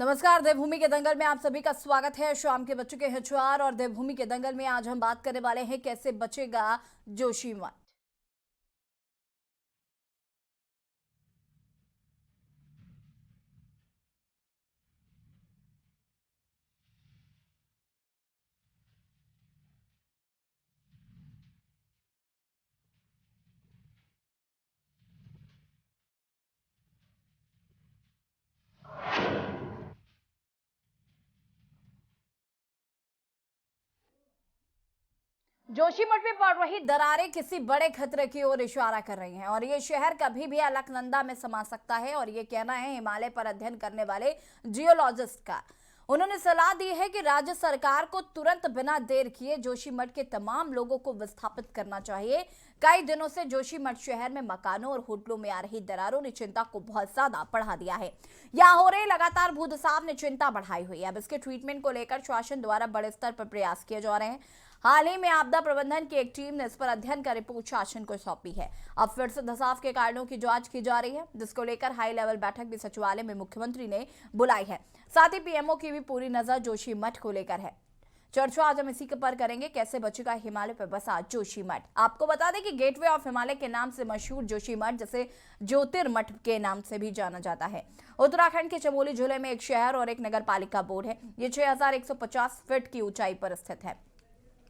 नमस्कार। देवभूमि के दंगल में आप सभी का स्वागत है। शाम के बज चुके हैं 4 और देवभूमि के दंगल में आज हम बात करने वाले हैं कैसे बचेगा जोशीमठ। जोशीमठ में पड़ रही दरारें किसी बड़े खतरे की ओर इशारा कर रही हैं और ये शहर कभी भी अलकनंदा में समा सकता है और ये कहना है हिमालय पर अध्ययन करने वाले जियोलॉजिस्ट का। उन्होंने सलाह दी है कि राज्य सरकार को तुरंत बिना देर किए जोशीमठ के तमाम लोगों को विस्थापित करना चाहिए। कई दिनों से जोशीमठ शहर में मकानों और होटलों में आ रही दरारों ने चिंता को बहुत ज्यादा बढ़ा दिया है। यहाँ हो रहे लगातार भूदसाव ने चिंता बढ़ाई हुई है। अब इसके ट्रीटमेंट को लेकर शासन द्वारा बड़े स्तर पर प्रयास किए जा रहे हैं। हाल ही में आपदा प्रबंधन की एक टीम ने इस पर अध्ययन कर रिपोर्ट शासन को सौंपी है। अब फिर से धसाव के कारणों की जांच की जा रही है, जिसको लेकर हाई लेवल बैठक भी सचिवालय में मुख्यमंत्री ने बुलाई है। साथ ही पीएमओ की भी पूरी नजर जोशीमठ को लेकर है। चर्चा आज हम इसी के पर करेंगे, कैसे बचेगा हिमालय पर बसा जोशीमठ। आपको बता दें कि गेटवे ऑफ हिमालय के नाम से मशहूर जोशीमठ, जैसे ज्योतिर्मठ के नाम से भी जाना जाता है, उत्तराखंड के चमोली जिले में एक शहर और एक नगर पालिका बोर्ड है। ये 6150 फीट की ऊंचाई पर स्थित है।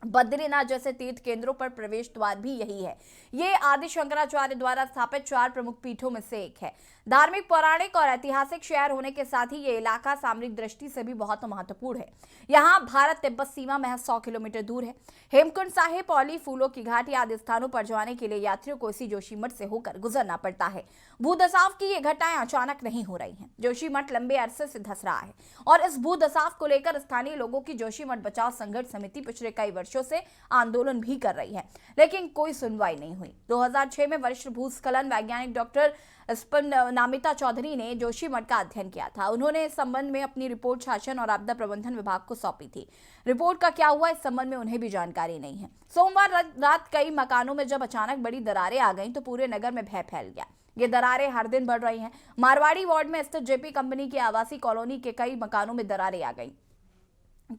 बद्रीनाथ जैसे तीर्थ केंद्रों पर प्रवेश द्वार भी यही है। ये आदि शंकराचार्य द्वारा स्थापित 4 प्रमुख पीठों में से एक है। धार्मिक, पौराणिक और ऐतिहासिक शहर होने के साथ ही ये इलाका सामरिक दृष्टि से भी बहुत महत्वपूर्ण है। यहाँ भारत तिब्बत सीमा महज 100 किलोमीटर दूर है। हेमकुंड साहिब, औली, फूलों की घाटी आदि स्थानों पर जाने के लिए यात्रियों को इसी जोशीमठ से होकर गुजरना पड़ता है। भूदसाव की ये घटनाएं अचानक नहीं हो रही हैं। जोशीमठ लंबे अरसे से धंस रहा है और इस भूदसाव को लेकर स्थानीय लोगों की जोशीमठ बचाव संघर्ष समिति पिछले कई वर्षों से आंदोलन भी कर रही है, लेकिन कोई सुनवाई नहीं हुई। 2006 में वरिष्ठ भूस्खलन वैज्ञानिक डॉक्टर स्पनामिता चौधरी ने जोशीमठ का अध्ययन किया था। उन्होंने इस संबंध में अपनी रिपोर्ट शासन और आपदा प्रबंधन विभाग को सौंपी थी। रिपोर्ट का क्या हुआ, इस संबंध में उन्हें भी जानकारी नहीं है। सोमवार रात कई मकानों में जब अचानक बड़ी दरारें आ गईं, तो पूरे नगर में भय फैल गया। ये दरारें हर दिन बढ़ रही हैं। मारवाड़ी वार्ड में स्थित जेपी कंपनी की आवासीय कॉलोनी के कई मकानों में दरारें आ गईं।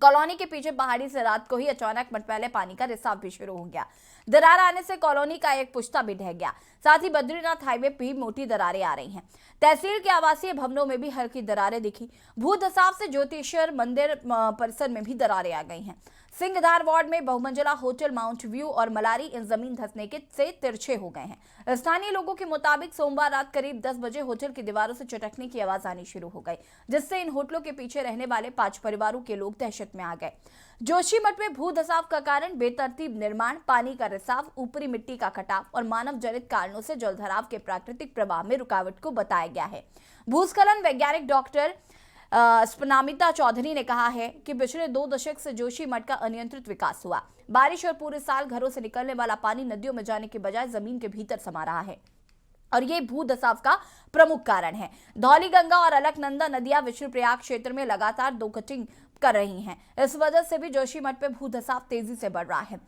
कॉलोनी के पीछे पहाड़ी से रात को ही अचानक मटमैले पानी का रिसाव भी शुरू हो गया। दरार आने से कॉलोनी का एक पुश्ता भी ढह गया। साथ ही बद्रीनाथ हाईवे पे भी मोटी दरारें आ रही हैं। तहसील के आवासीय भवनों में भी हल्की दरारें दिखी। भूदसाव से ज्योतिषर मंदिर परिसर में भी दरारें आ गई हैं। सिंहधार वार्ड में बहुमंजिला होटल माउंट व्यू और मलारी इन जमीन धंसने के से तिरछे हो गए हैं। स्थानीय लोगों के मुताबिक सोमवार रात करीब 10 बजे होटल की दीवारों से चटकने की आवाज आनी शुरू हो गई, जिससे इन होटलों के पीछे रहने वाले 5 परिवारों के लोग दहशत में आ गए। जोशीमठ में भूदसाव का कारण बेतरतीब निर्माण, पानी का रिसाव, ऊपरी मिट्टी का कटाव और मानव जनित कारणों से जलभराव के प्राकृतिक प्रवाह में रुकावट को बताया गया है। भूस्खलन वैज्ञानिक डॉक्टर स्पनामिता चौधरी ने कहा है कि पिछले 2 दशक से जोशीमठ का अनियंत्रित विकास हुआ। बारिश और पूरे साल घरों से निकलने वाला पानी नदियों में जाने के बजाय जमीन के भीतर समा रहा है और ये भूदसाव का प्रमुख कारण है। धौली गंगा और अलकनंदा नदियां विष्णुप्रयाग क्षेत्र में लगातार दो कटिंग कर रही हैं। इस वजह से भी जोशीमठ पे भूदसाव तेजी से बढ़ रहा है।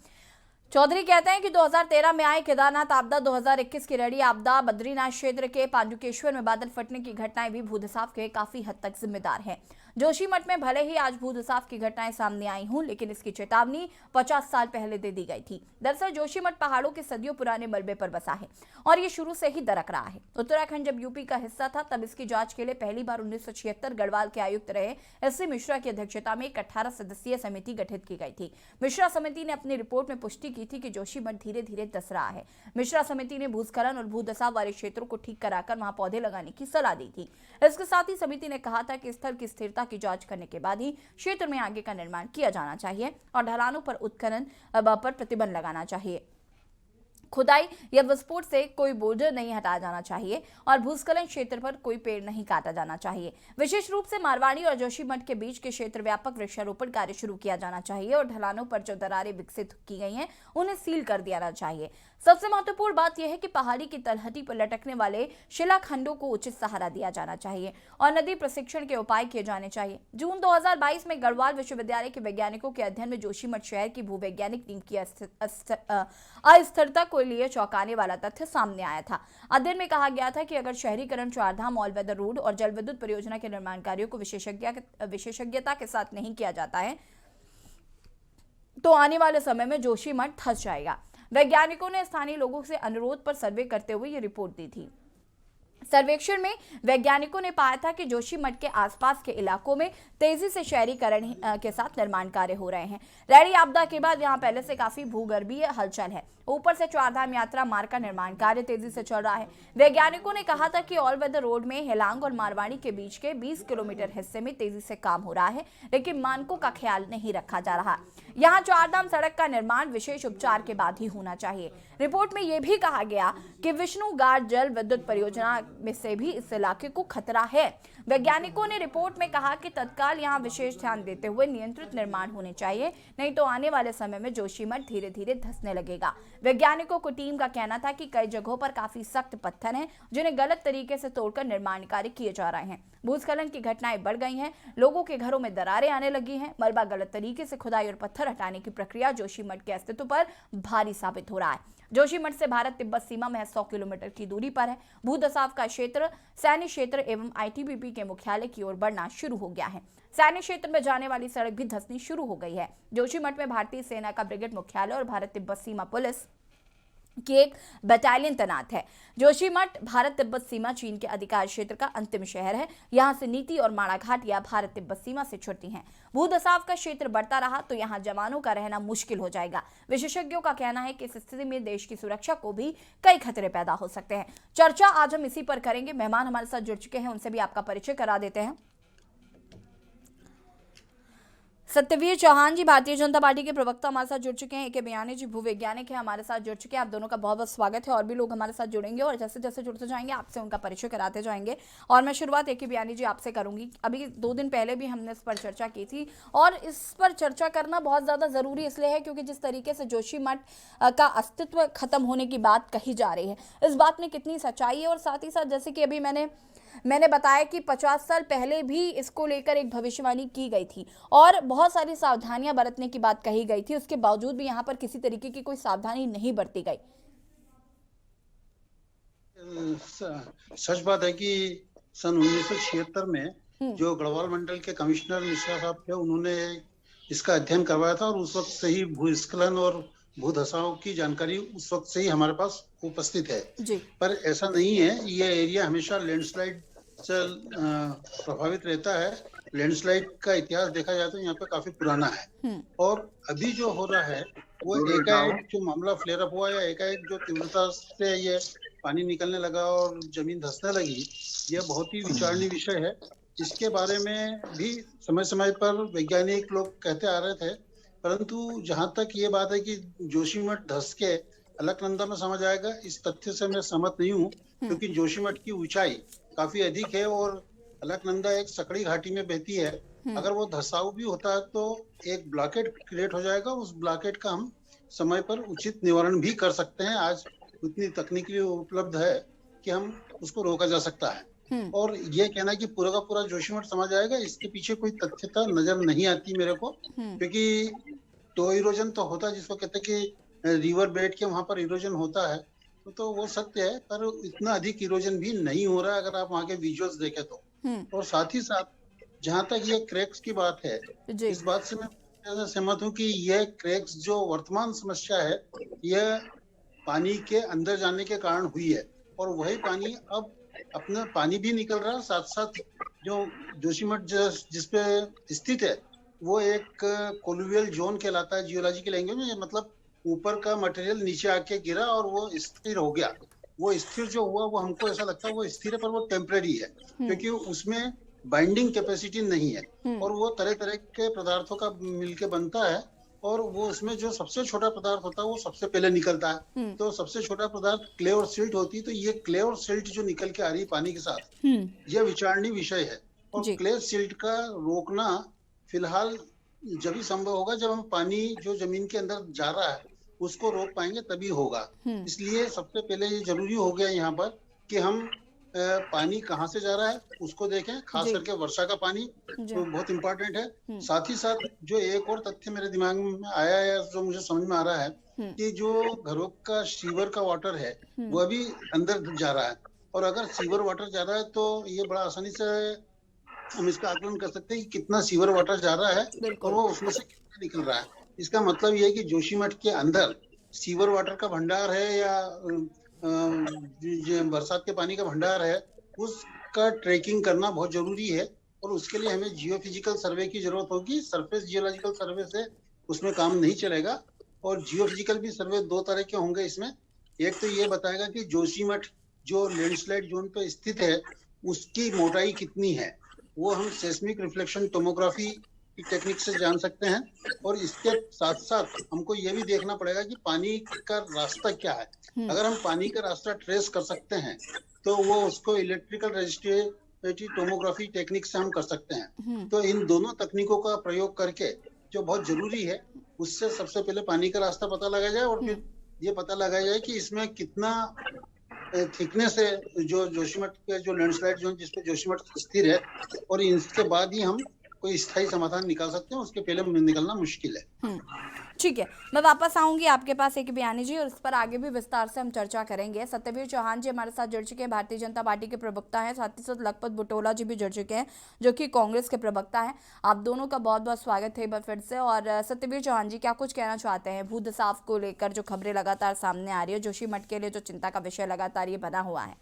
चौधरी कहते हैं कि 2013 में आई केदारनाथ आपदा, 2021 की रेडी आपदा, बद्रीनाथ क्षेत्र के पांडुकेश्वर में बादल फटने की घटनाएं भी भूदसाव के काफी हद तक जिम्मेदार हैं। जोशीमठ में भले ही आज भूदसाव की घटनाएं सामने आई हूं, लेकिन इसकी चेतावनी 50 साल पहले दे दी गई थी। दरअसल जोशीमठ पहाड़ों के सदियों पुराने मलबे पर बसा है और ये शुरू से ही दरक रहा है। उत्तराखंड जब यूपी का हिस्सा था, तब इसकी जांच के लिए पहली बार 1976 गढ़वाल के आयुक्त रहे एस.सी. मिश्रा की अध्यक्षता में एक 18 सदस्यीय समिति गठित की गई थी। मिश्रा समिति ने अपनी रिपोर्ट में पुष्टि की थी कि जोशीमठ धीरे धीरे धंस रहा है। मिश्रा समिति ने भूस्खलन और भूदसाव वाले क्षेत्रों को ठीक कराकर वहां पौधे लगाने की सलाह दी थी। इसके साथ ही समिति ने कहा था कि स्थल की स्थिरता की जांच करने के बाद ही क्षेत्र में आगे का निर्माण किया जाना चाहिए और ढलानों पर उत्खनन पर प्रतिबंध लगाना चाहिए। खुदाई या विस्फोट से कोई बोर्डर नहीं हटाया जाना चाहिए और भूस्खलन क्षेत्र पर कोई पेड़ नहीं काटा जाना चाहिए। विशेष रूप से मारवाड़ी और जोशीमठ के बीच के क्षेत्र व्यापक वृक्षारोपण कार्य शुरू किया जाना चाहिए और ढलानों पर जो दरारें विकसित की गई हैं, उन्हें सील कर दिया जाना चाहिए। सबसे महत्वपूर्ण बात यह है कि पहाड़ी की तलहटी पर लटकने वाले शिलाखंडों को उचित सहारा दिया जाना चाहिए और नदी प्रशिक्षण के उपाय किए जाने चाहिए। जून 2022 में गढ़वाल विश्वविद्यालय के वैज्ञानिकों के अध्ययन में जोशीमठ शहर की भूवैज्ञानिक टीम की अस्थिरता को को लिए चौंकाने वाला तथ्य सामने आया था। अध्ययन में कहा गया था कि अगर शहरीकरण, चारधाम, ऑल वेदर रोड और जल विद्युत परियोजना के निर्माण कार्यों को विशेषज्ञता के साथ नहीं किया जाता है तो आने वाले समय में जोशीमठ धंस जाएगा। वैज्ञानिकों ने स्थानीय लोगों से अनुरोध पर सर्वे करते हुए ये रिपोर्ट दी थी। सर्वेक्षण में वैज्ञानिकों ने पाया था कि जोशीमठ के आसपास के इलाकों में तेजी से शहरीकरण के साथ निर्माण कार्य हो रहे हैं। रैणी आपदा के बाद यहां पहले से काफी भूगर्भीय हलचल है। ऊपर से चारधाम यात्रा मार्ग का निर्माण कार्य तेजी से चल रहा है। वैज्ञानिकों ने कहा था कि ऑल वेदर रोड में हेलांग और मारवाड़ी के बीच के 20 किलोमीटर हिस्से में तेजी से काम हो रहा है, लेकिन मानकों का ख्याल नहीं रखा जा रहा। यहाँ चारधाम सड़क का निर्माण विशेष उपचार के बाद ही होना चाहिए। रिपोर्ट में यह भी कहा गया कि विष्णु घाट जल विद्युत परियोजना में से भी इस इलाके को खतरा है। वैज्ञानिकों ने रिपोर्ट में कहा कि तत्काल यहाँ विशेष ध्यान देते हुए नियंत्रित निर्माण होने चाहिए, नहीं तो आने वाले समय में जोशीमठ धीरे धीरे धंसने लगेगा। वैज्ञानिकों को टीम का कहना था कि कई जगहों पर काफी सख्त पत्थर हैं, जिन्हें गलत तरीके से तोड़कर निर्माण कार्य किए जा रहे हैं। भूस्खलन की घटनाएं बढ़ गई हैं, लोगों के घरों में दरारें आने लगी हैं। मलबा गलत तरीके से खुदाई और पत्थर हटाने की प्रक्रिया जोशीमठ के अस्तित्व पर भारी साबित हो रहा है। जोशीमठ से भारत तिब्बत सीमा महज 100 किलोमीटर की दूरी पर है। भूदसाव का क्षेत्र सैन्य क्षेत्र एवं आईटीबीपी के मुख्यालय की ओर बढ़ना शुरू हो गया है। सैन्य क्षेत्र में जाने वाली सड़क भी धंसनी शुरू हो गई है। जोशीमठ में भारतीय सेना का ब्रिगेड मुख्यालय और भारत तिब्बत सीमा पुलिस की एक बटालियन तैनात है। जोशीमठ भारत तिब्बत सीमा चीन के अधिकार क्षेत्र का अंतिम शहर है। यहां से नीति और माड़ा घाटियां भारत तिब्बत सीमा से छुटती हैं। भूदसाव का क्षेत्र बढ़ता रहा तो यहां जवानों का रहना मुश्किल हो जाएगा। विशेषज्ञों का कहना है कि इस स्थिति में देश की सुरक्षा को भी कई खतरे पैदा हो सकते हैं। चर्चा आज हम इसी पर करेंगे। मेहमान हमारे साथ जुड़ चुके हैं, उनसे भी आपका परिचय करा देते हैं। सत्यवीर चौहान जी भारतीय जनता पार्टी के प्रवक्ता हमारे साथ जुड़ चुके हैं। ए.के. बियानी जी भूवैज्ञानिक है, हमारे साथ जुड़ चुके हैं। आप दोनों का बहुत बहुत स्वागत है। और भी लोग हमारे साथ जुड़ेंगे और जैसे जैसे जुड़ते जाएंगे आपसे उनका परिचय कराते जाएंगे। और मैं शुरुआत ए.के. बियानी जी आपसे करूंगी। अभी 2 दिन पहले भी हमने इस पर चर्चा की थी और इस पर चर्चा करना बहुत ज़्यादा ज़रूरी इसलिए है क्योंकि जिस तरीके से जोशीमठ का अस्तित्व खत्म होने की बात कही जा रही है, इस बात में कितनी सच्चाई है। और साथ ही साथ जैसे कि अभी मैंने बताया कि 50 साल पहले भी इसको लेकर एक भविष्यवाणी की गई थी और बहुत सारी सावधानियां बरतने की बात कही गई थी। उसके बावजूद भी यहाँ पर किसी तरीके की कोई सावधानी नहीं बरती गई। सच बात है कि सन 1976 में जो गढ़वाल मंडल के कमिश्नर मिश्रा साहब थे, उन्होंने इसका अध्ययन करवाया था और उस वक्त से ही भूस्खलन और भूधसाव की जानकारी उस वक्त से ही हमारे पास उपस्थित है जी। पर ऐसा नहीं है, यह एरिया हमेशा लैंडस्लाइड से प्रभावित रहता है। लैंडस्लाइड का इतिहास देखा जाए तो यहाँ पे काफी पुराना है और अभी जो हो रहा है वो एकाएक जो मामला फ्लेयर अप हुआ या एकाएक जो तीव्रता से ये पानी निकलने लगा और जमीन धंसने लगी, यह बहुत ही विचारणीय विषय है। इसके बारे में भी समय समय पर वैज्ञानिक लोग कहते आ रहे थे, परंतु जहां तक ये बात है कि जोशीमठ धंस के अलकनंदा में समा जाएगा, इस तथ्य से मैं सहमत नहीं हूँ क्योंकि जोशीमठ की ऊंचाई काफी अधिक है और अलकनंदा एक सकड़ी घाटी में बहती है। अगर वो धसाव भी होता है तो एक ब्लॉकेट क्रिएट हो जाएगा। उस ब्लॉकेट का हम समय पर उचित निवारण भी कर सकते हैं। आज उतनी तकनीकी उपलब्ध है कि हम उसको रोका जा सकता है। और ये कहना कि पूरा का पूरा जोशीमठ समा जाएगा, इसके पीछे कोई तथ्यता नजर नहीं आती मेरे को, क्योंकि तो इरोजन तो होता है जिसको कहते हैं कि रिवर बेड के वहां पर इरोजन होता है, तो वो सत्य है, पर इतना अधिक इरोजन भी नहीं हो रहा है अगर आप वहाँ के विजुअल्स देखें तो। और साथ ही साथ जहां तक ये क्रैक्स की बात है, इस बात से मैं सहमत हूँ कि यह क्रैक्स जो वर्तमान समस्या है यह पानी के अंदर जाने के कारण हुई है और वही पानी अब अपना पानी भी निकल रहा है। साथ साथ जो जोशीमठ जिसपे स्थित है वो एक कोलुवियल जोन कहलाता है जियोलॉजी की लैंग्वेज में। मतलब ऊपर का मटेरियल नीचे आके गिरा और वो स्थिर हो गया। वो स्थिर जो हुआ वो हमको ऐसा लगता है वो स्थिर है, पर वो टेम्परेरी है क्योंकि उसमें बाइंडिंग कैपेसिटी नहीं है और वो तरह तरह के पदार्थों का मिलके बनता है और वो उसमें जो सबसे छोटा पदार्थ होता है वो सबसे पहले निकलता है। तो सबसे छोटा पदार्थ क्ले और सिल्ट होती है, तो ये क्ले और सिल्ट जो निकल के आ रही है पानी के साथ, यह विचारणीय विषय है। और क्ले सिल्ट का रोकना फिलहाल जब ही संभव होगा जब हम पानी जो जमीन के अंदर जा रहा है उसको रोक पाएंगे, तभी होगा। इसलिए सबसे पहले ये जरूरी हो गया यहाँ पर कि हम पानी कहाँ से जा रहा है उसको देखें, खास जी। करके वर्षा का पानी जी। तो बहुत इंपॉर्टेंट है। साथ ही साथ जो एक और तथ्य मेरे दिमाग में आया है, जो मुझे समझ में आ रहा है कि जो घरों का सीवर का वाटर है वो अभी अंदर जा रहा है, और अगर सीवर वाटर जा रहा है तो ये बड़ा आसानी से हम इसका आकलन कर सकते हैं कि कितना सीवर वाटर जा रहा है और बिल्कुल। वो उसमें से कितना निकल रहा है। इसका मतलब ये है कि जोशीमठ के अंदर सीवर वाटर का भंडार है या जो बरसात के पानी का भंडार है, उसका ट्रैकिंग करना बहुत जरूरी है, और उसके लिए हमें जियोफिजिकल सर्वे की जरूरत होगी। सरफेस जियोलॉजिकल सर्वे से उसमें काम नहीं चलेगा, और जियोफिजिकल भी सर्वे दो तरह के होंगे इसमें। एक तो ये बताएगा कि जोशीमठ जो लैंडस्लाइड जोन पे स्थित है उसकी मोटाई कितनी है, वो हम सेस्मिक रिफ्लेक्शन टोमोग्राफी की टेक्निक से जान सकते हैं। और इसके साथ साथ हमको ये भी देखना पड़ेगा कि पानी का रास्ता क्या है। अगर हम पानी का रास्ता ट्रेस कर सकते हैं तो वो उसको इलेक्ट्रिकल रजिस्ट्रेटिव टोमोग्राफी टेक्निक से हम कर सकते हैं। तो इन दोनों तकनीकों का प्रयोग करके जो बहुत जरूरी है, उससे सबसे पहले पानी का रास्ता पता लगाया जाए, और फिर ये पता लगाया जाए कि इसमें कितना थिकनेस है जो जोशीमठ के जो लैंडस्लाइड जोन जिसपे जोशीमठ स्थिर है, और इसके बाद ही हम कोई स्थायी समाधान निकाल सकते हैं, उसके पहले निकलना मुश्किल है। ठीक है, मैं वापस आऊंगी आपके पास एक बयानी जी, और इस पर आगे भी विस्तार से हम चर्चा करेंगे। सत्यवीर चौहान जी हमारे साथ जुड़ चुके हैं, भारतीय जनता पार्टी के प्रवक्ता हैं, साथ ही साथ लखपत बुटोला जी भी जुड़ चुके हैं जो कि कांग्रेस के प्रवक्ता हैं। आप दोनों का बहुत बहुत स्वागत है एक बार फिर से। और सत्यवीर चौहान जी, क्या कुछ कहना चाहते हैं भूदसाव को लेकर, जो खबरें लगातार सामने आ रही है, जोशीमठ के लिए जो चिंता का विषय लगातार ये बना हुआ है?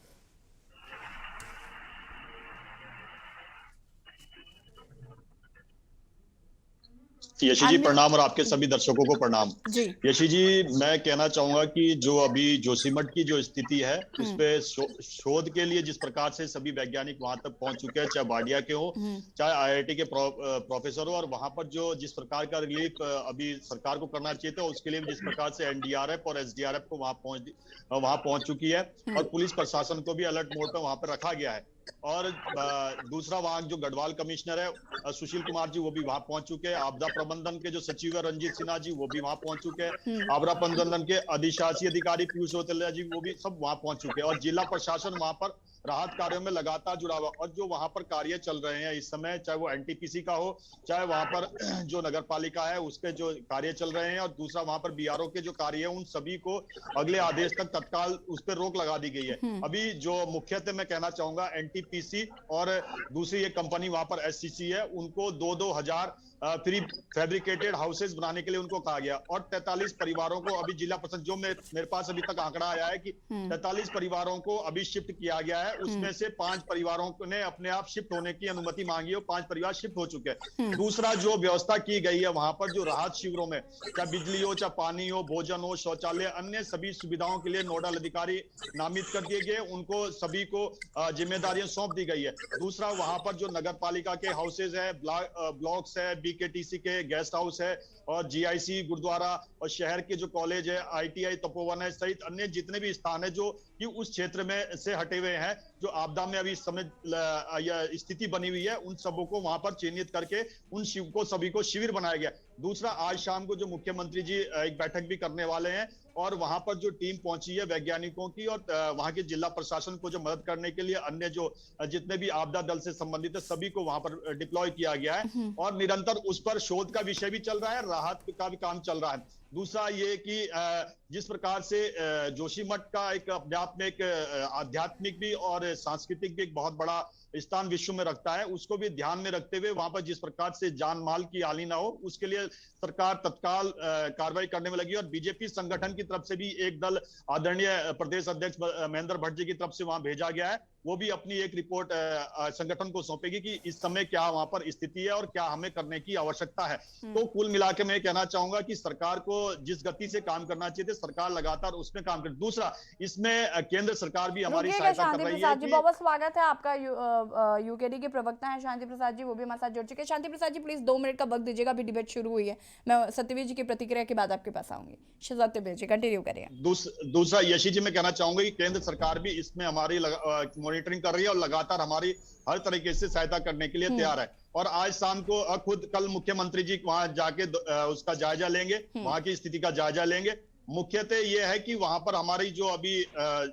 यशी जी प्रणाम, और आपके सभी दर्शकों को प्रणाम। जी। यशी जी, मैं कहना चाहूंगा कि जो अभी जोशीमठ की जो स्थिति है उस पे शोध के लिए जिस प्रकार से सभी वैज्ञानिक वहां तक पहुंच चुके हैं, चाहे वाडिया के हो चाहे आईआईटी के प्रोफेसर हो, और वहां पर जो जिस प्रकार का रिलीफ अभी सरकार को करना चाहिए था उसके लिए जिस प्रकार से एनडीआरएफ और एसडीआरएफ को वहां पहुंच चुकी है, और पुलिस प्रशासन को भी अलर्ट मोड पर वहां पर रखा गया है। और दूसरा वहां जो गढ़वाल कमिश्नर है सुशील कुमार जी, वो भी वहां पहुंच चुके हैं। आपदा प्रबंधन के जो सचिव है रंजीत सिन्हा जी, वो भी वहां पहुंच चुके हैं। आपदा प्रबंधन के अधिशासी अधिकारी पीयूष होतेलिया जी, वो भी सब वहां पहुंच चुके हैं। और जिला प्रशासन वहां पर राहत कार्यों में लगातार जुड़ा हुआ, और जो वहां पर कार्य चल रहे हैं इस समय, चाहे वो एनटीपीसी का हो, चाहे वहां पर जो नगर पालिका है उसके जो कार्य चल रहे हैं, और दूसरा वहां पर बीआरओ के जो कार्य है, उन सभी को अगले आदेश तक तत्काल उस पर रोक लगा दी गई है। अभी जो मुख्यतः मैं कहना चाहूंगा एनटीपीसी और दूसरी एक कंपनी वहां पर एससीसी है, उनको 2-2 हजार प्री फैब्रिकेटेड हाउसेज बनाने के लिए उनको कहा गया, और 43 परिवारों को अभी जिला प्रशासन, जो मेरे पास अभी तक आंकड़ा आया है कि 43 परिवारों को अभी शिफ्ट किया गया है। उसमें से 5 परिवारों ने अपने आप शिफ्ट होने की अनुमति मांगी है, 5 परिवार शिफ्ट हो चुके हैं। दूसरा जो व्यवस्था की गई है वहां पर जो राहत शिविरों में, चाहे बिजली हो, चाहे पानी हो, भोजन हो, शौचालय, अन्य सभी सुविधाओं के लिए नोडल अधिकारी नामित कर दिए गए, उनको सभी को जिम्मेदारियां सौंप दी गई है। दूसरा वहां पर जो नगर पालिका के हाउसेज है, ब्लॉक्स है, बीकेटीसी के गेस्ट हाउस है, और जीआईसी गुरुद्वारा, और शहर के जो कॉलेज है, आईटीआई तपोवन है, सहित अन्य जितने भी स्थान है जो कि उस क्षेत्र में से हटे हुए हैं, जो आपदा में अभी इस समय स्थिति बनी हुई है, उन सबों को वहां पर चिन्हित करके उन सभी को शिविर बनाया गया। दूसरा, आज शाम को जो मुख्यमंत्री जी एक बैठक भी करने वाले हैं, और वहां पर जो टीम पहुंची है वैज्ञानिकों की, और वहां के जिला प्रशासन को जो मदद करने के लिए अन्य जो जितने भी आपदा दल से संबंधित है सभी को वहां पर डिप्लॉय किया गया है, और निरंतर उस पर शोध का विषय भी चल रहा है, राहत का भी काम चल रहा है। दूसरा ये कि जिस प्रकार से जोशीमठ का एक अपने आप में एक आध्यात्मिक भी और सांस्कृतिक भी एक बहुत बड़ा स्थान विश्व में रखता है, उसको भी ध्यान में रखते हुए वहां पर जिस प्रकार से जान माल की हानि ना हो, उसके लिए सरकार तत्काल कार्रवाई करने में लगी। और बीजेपी संगठन की तरफ से भी एक दल आदरणीय प्रदेश अध्यक्ष महेंद्र भट्ट जी की तरफ से वहां भेजा गया है, वो भी अपनी एक रिपोर्ट संगठन को सौंपेगी कि इस समय क्या वहां पर स्थिति है और क्या हमें करने की आवश्यकता है। तो कुल मिलाकर मैं कहना चाहूंगा कि सरकार को जिस गति से काम करना चाहिए, सरकार लगातार उसमें काम करे। दूसरा, इसमें केंद्र सरकार भी हमारी सहायता कर रही है। बहुत बहुत स्वागत है आपका। यूकेडी के प्रवक्ता हैं शांति प्रसाद जी, वो भी हमारे साथ जुड़ चुके हैं। शांति प्रसाद जी, प्लीज 2 मिनट का वक्त दीजिएगा, अभी डिबेट शुरू हुई है। मैं सत्यवीर जी की प्रतिक्रिया के बाद आपके पास आऊंगी। सत्यवीर जी कंटिन्यू करिए। दूसरा, यशी जी, मैं कहना चाहूंगा कि केंद्र सरकार भी इसमें हमारी मॉनिटरिंग कर रही है, और लगातार हमारी हर तरीके से सहायता करने के लिए तैयार है। और आज शाम को खुद कल मुख्यमंत्री जी वहां जाके उसका जायजा लेंगे, वहां की स्थिति का जायजा लेंगे, मुख्यतः ये है कि वहां पर हमारी जो अभी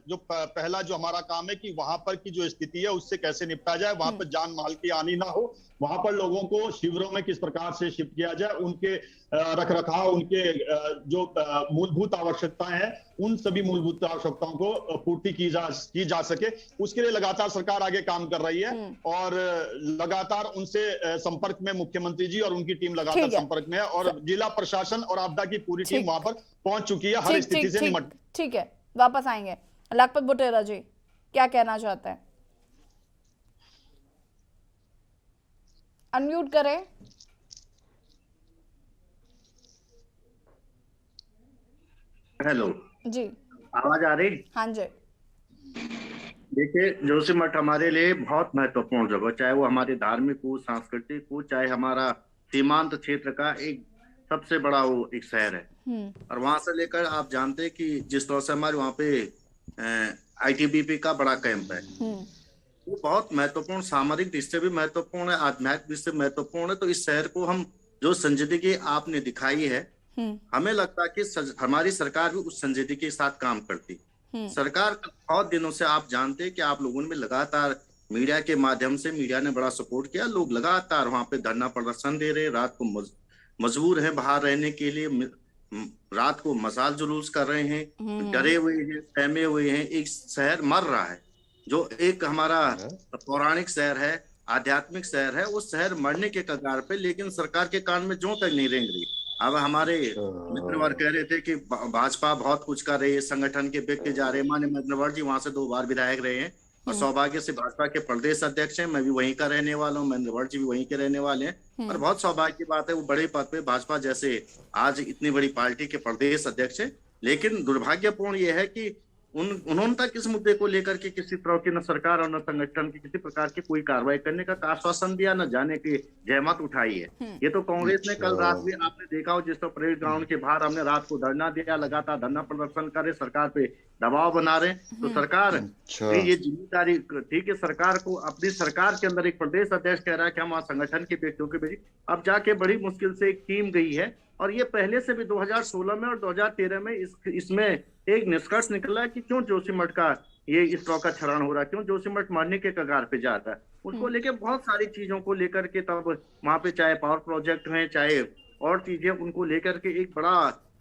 जो पहला जो हमारा काम है कि वहां पर की जो स्थिति है उससे कैसे निपटा जाए, वहां पर जान माल की हानि ना हो, वहां पर लोगों को शिविरों में किस प्रकार से शिफ्ट किया जाए, उनके रखरखाव, उनके जो मूलभूत आवश्यकताएं हैं उन सभी मूलभूत आवश्यकताओं को पूर्ति की जा सके, उसके लिए लगातार सरकार आगे काम कर रही है और लगातार उनसे संपर्क में मुख्यमंत्री जी और उनकी टीम लगातार संपर्क में है और जिला प्रशासन और आपदा की पूरी टीम वहां पर पहुंच चुकी है हर स्थिति से निपट। ठीक है, वापस आएंगे। लखपत बुटेरा जी क्या कहना चाहते हैं? अनम्यूट करें। हेलो जी, आवाज आ रही? हाँ जी। देखिए, जोशीमठ हमारे लिए बहुत महत्वपूर्ण जगह, चाहे वो हमारी धार्मिक हो, सांस्कृतिक हो, चाहे हमारा सीमांत क्षेत्र का एक सबसे बड़ा वो एक शहर है। और वहां से लेकर आप जानते हैं कि जिस तरह से हमारे वहाँ पे ITBP का बड़ा कैंप है, वो बहुत महत्वपूर्ण, सामरिक दृष्टि से भी महत्वपूर्ण है, आध्यात्मिक दृष्टि से महत्वपूर्ण है। तो इस शहर को हम जो संजीदगी आपने दिखाई है, हमें लगता है कि हमारी सरकार भी उस संजीदगी के साथ काम करती। सरकार बहुत दिनों से आप जानते हैं कि आप लोगों ने लगातार मीडिया के माध्यम से, मीडिया ने बड़ा सपोर्ट किया, लोग लगातार वहां पे धरना प्रदर्शन दे रहे, रात को मजबूर है बाहर रहने के लिए, रात को मसाल जुलूस कर रहे हैं, डरे हुए हैं, सहमे हुए हैं। एक शहर मर रहा है, जो एक हमारा पौराणिक शहर है, आध्यात्मिक शहर है, उस शहर मरने के कगार पे, लेकिन सरकार के कान में जो तक नहीं रेंग रही। अब हमारे मित्रवर कह रहे थे कि भाजपा बहुत कुछ कर रही है, संगठन के व्यक्ति जा रहे हैं। माननीय मित्रवर जी वहां से 2 बार विधायक रहे हैं और सौभाग्य से भाजपा के प्रदेश अध्यक्ष हैं। मैं भी वहीं का रहने वाला हूँ, महेंद्र जी भी वहीं के रहने वाले हैं। और बहुत सौभाग्य की बात है, वो बड़े पद पे भाजपा जैसे आज इतनी बड़ी पार्टी के प्रदेश अध्यक्ष है। लेकिन दुर्भाग्यपूर्ण ये है कि उन्होंने तक इस मुद्दे को लेकर के किसी तरह की न सरकार और न संगठन की किसी प्रकार की कोई कार्रवाई करने का आश्वासन दिया, न जाने की जहमत उठाई है। ये तो कांग्रेस ने कल रात भी आपने देखा हो, जिस तरह परेड ग्राउंड के बाहर हमने रात को धरना दिया, लगातार धरना प्रदर्शन करे, सरकार पे दबाव बना रहे। तो सरकार ये जिम्मेदारी, ठीक है, सरकार को अपनी सरकार के अंदर एक प्रदेश अध्यक्ष कह रहा है कि हम वहाँ संगठन के व्यक्तियों के बीच, अब जाके बड़ी मुश्किल से एक टीम गई है। और ये पहले से भी 2016 में और 2013 में इसमें एक निष्कर्ष निकला कि क्यों जोशीमठ का ये इस तरह का क्षरण हो रहा है, क्यों जोशीमठ मरने के कगार पे जाता है। उसको लेके बहुत सारी चीजों को लेकर के तब वहां पे चाहे पावर प्रोजेक्ट है, चाहे और चीजें, उनको लेकर के एक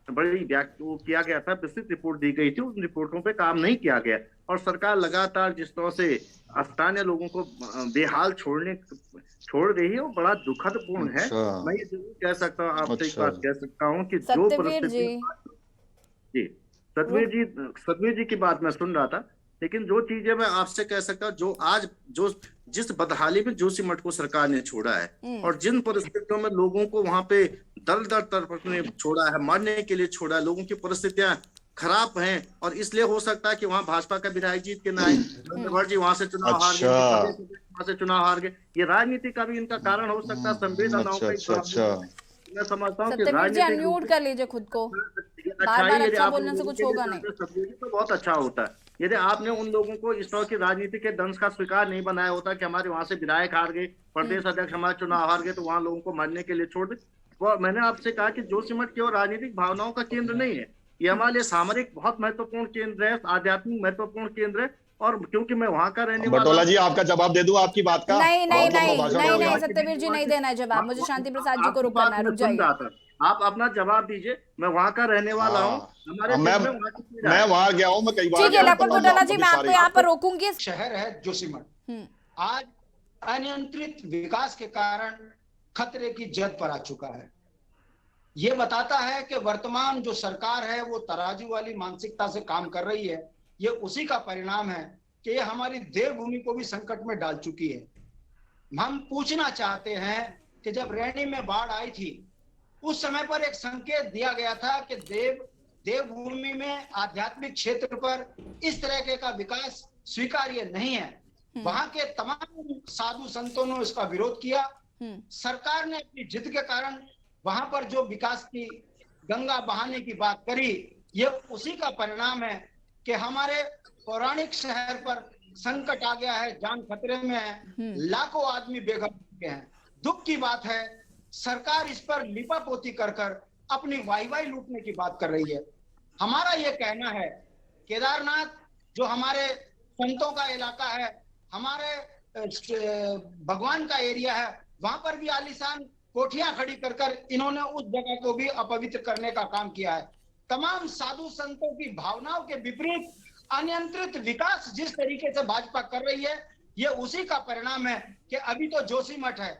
बड़ी वो किया गया था, विस्तृत रिपोर्ट दी गई थी, उन रिपोर्टों पे काम नहीं किया गया। और सरकार लगातार जिस तरह से स्थानीय लोगों को बेहाल छोड़ रही है, वो बड़ा दुखद पूर्ण है। मैं ये जरूर कह सकता हूँ, आपसे एक बात कह सकता हूँ कि जो परिस्थिति, जी सतवीर जी की बात मैं सुन रहा था, लेकिन जो चीजें मैं आपसे कह सकता हूँ, जो आज जिस बदहाली में जोशीमठ को सरकार ने छोड़ा है और जिन परिस्थितियों में लोगों को वहां पे दर तड़पने छोड़ा है, मरने के लिए छोड़ा है, लोगों की परिस्थितियां खराब हैं। और इसलिए हो सकता है कि वहां भाजपा का विधायक जीत के ना आए, जी वहां से चुनाव हार गए, वहां से चुनाव हार गए। ये राजनीति का भी इनका कारण हो सकता है, संवेदनाओं का। मैं समझता हूँ कि राजनीति अनम्यूट कर लीजिए खुद को, बार-बार अच्छा बोलने से कुछ होगा नहीं। तो बहुत अच्छा होता है यदि आपने उन लोगों को इस तरह की राजनीति के दंश का स्वीकार नहीं बनाया होता कि हमारे वहां से विधायक हार गए, प्रदेश अध्यक्ष हमारे चुनाव हार गए, तो वहां लोगों को मरने के लिए छोड़ दे। वो मैंने आपसे कहा कि जोशीमठ केवल राजनीतिक भावनाओं का केंद्र नहीं है, ये हमारे लिए सामरिक बहुत महत्वपूर्ण केंद्र है, आध्यात्मिक महत्वपूर्ण केंद्र है। और क्योंकि मैं वहां का रहने वाला, बटोला जी आपका जवाब दे दूं आपकी बात का? नहीं सत्यवीर जी नहीं देना है जवाब, मुझे शांति प्रसाद जी को रुक करना है, रुक जाइए। आप अपना जवाब दीजिए, मैं वहां का रहने वाला हूँ, हमारे मैं वहां गया हूँ, मैं कई बार। ठीक है लखपत बुटेरा जी, मैं आपको यहाँ पर रोकूंगी। शहर है जोशीमठ, आज अनियंत्रित विकास के कारण खतरे की जद पर आ चुका है। ये बताता है कि वर्तमान जो सरकार है वो तराजू वाली मानसिकता से काम कर रही है। ये उसी का परिणाम है कि ये हमारी देवभूमि को भी संकट में डाल चुकी है। हम पूछना चाहते हैं कि जब रैनी में बाढ़ आई थी, उस समय पर एक संकेत दिया गया था कि देवभूमि में आध्यात्मिक क्षेत्र पर इस तरह का विकास स्वीकार्य नहीं है। वहां के तमाम साधु संतों ने इसका विरोध किया। सरकार ने अपनी जिद के कारण वहां पर जो विकास की गंगा बहाने की बात करी, ये उसी का परिणाम है कि हमारे पौराणिक शहर पर संकट आ गया है, जान खतरे में है, लाखों आदमी बेघर हो चुके हैं। दुख की बात है, सरकार इस पर लिपापोती कर अपनी वाई लूटने की बात कर रही है। हमारा ये कहना है, केदारनाथ जो हमारे संतों का इलाका है, हमारे भगवान का एरिया है, वहां पर भी आलीशान कोठियां खड़ी कर कर इन्होंने उस जगह को भी अपवित्र करने का काम किया है। तमाम साधु संतों की भावनाओं के विपरीत अनियंत्रित विकास जिस तरीके से भाजपा कर रही है, ये उसी का परिणाम है कि अभी तो जोशीमठ है,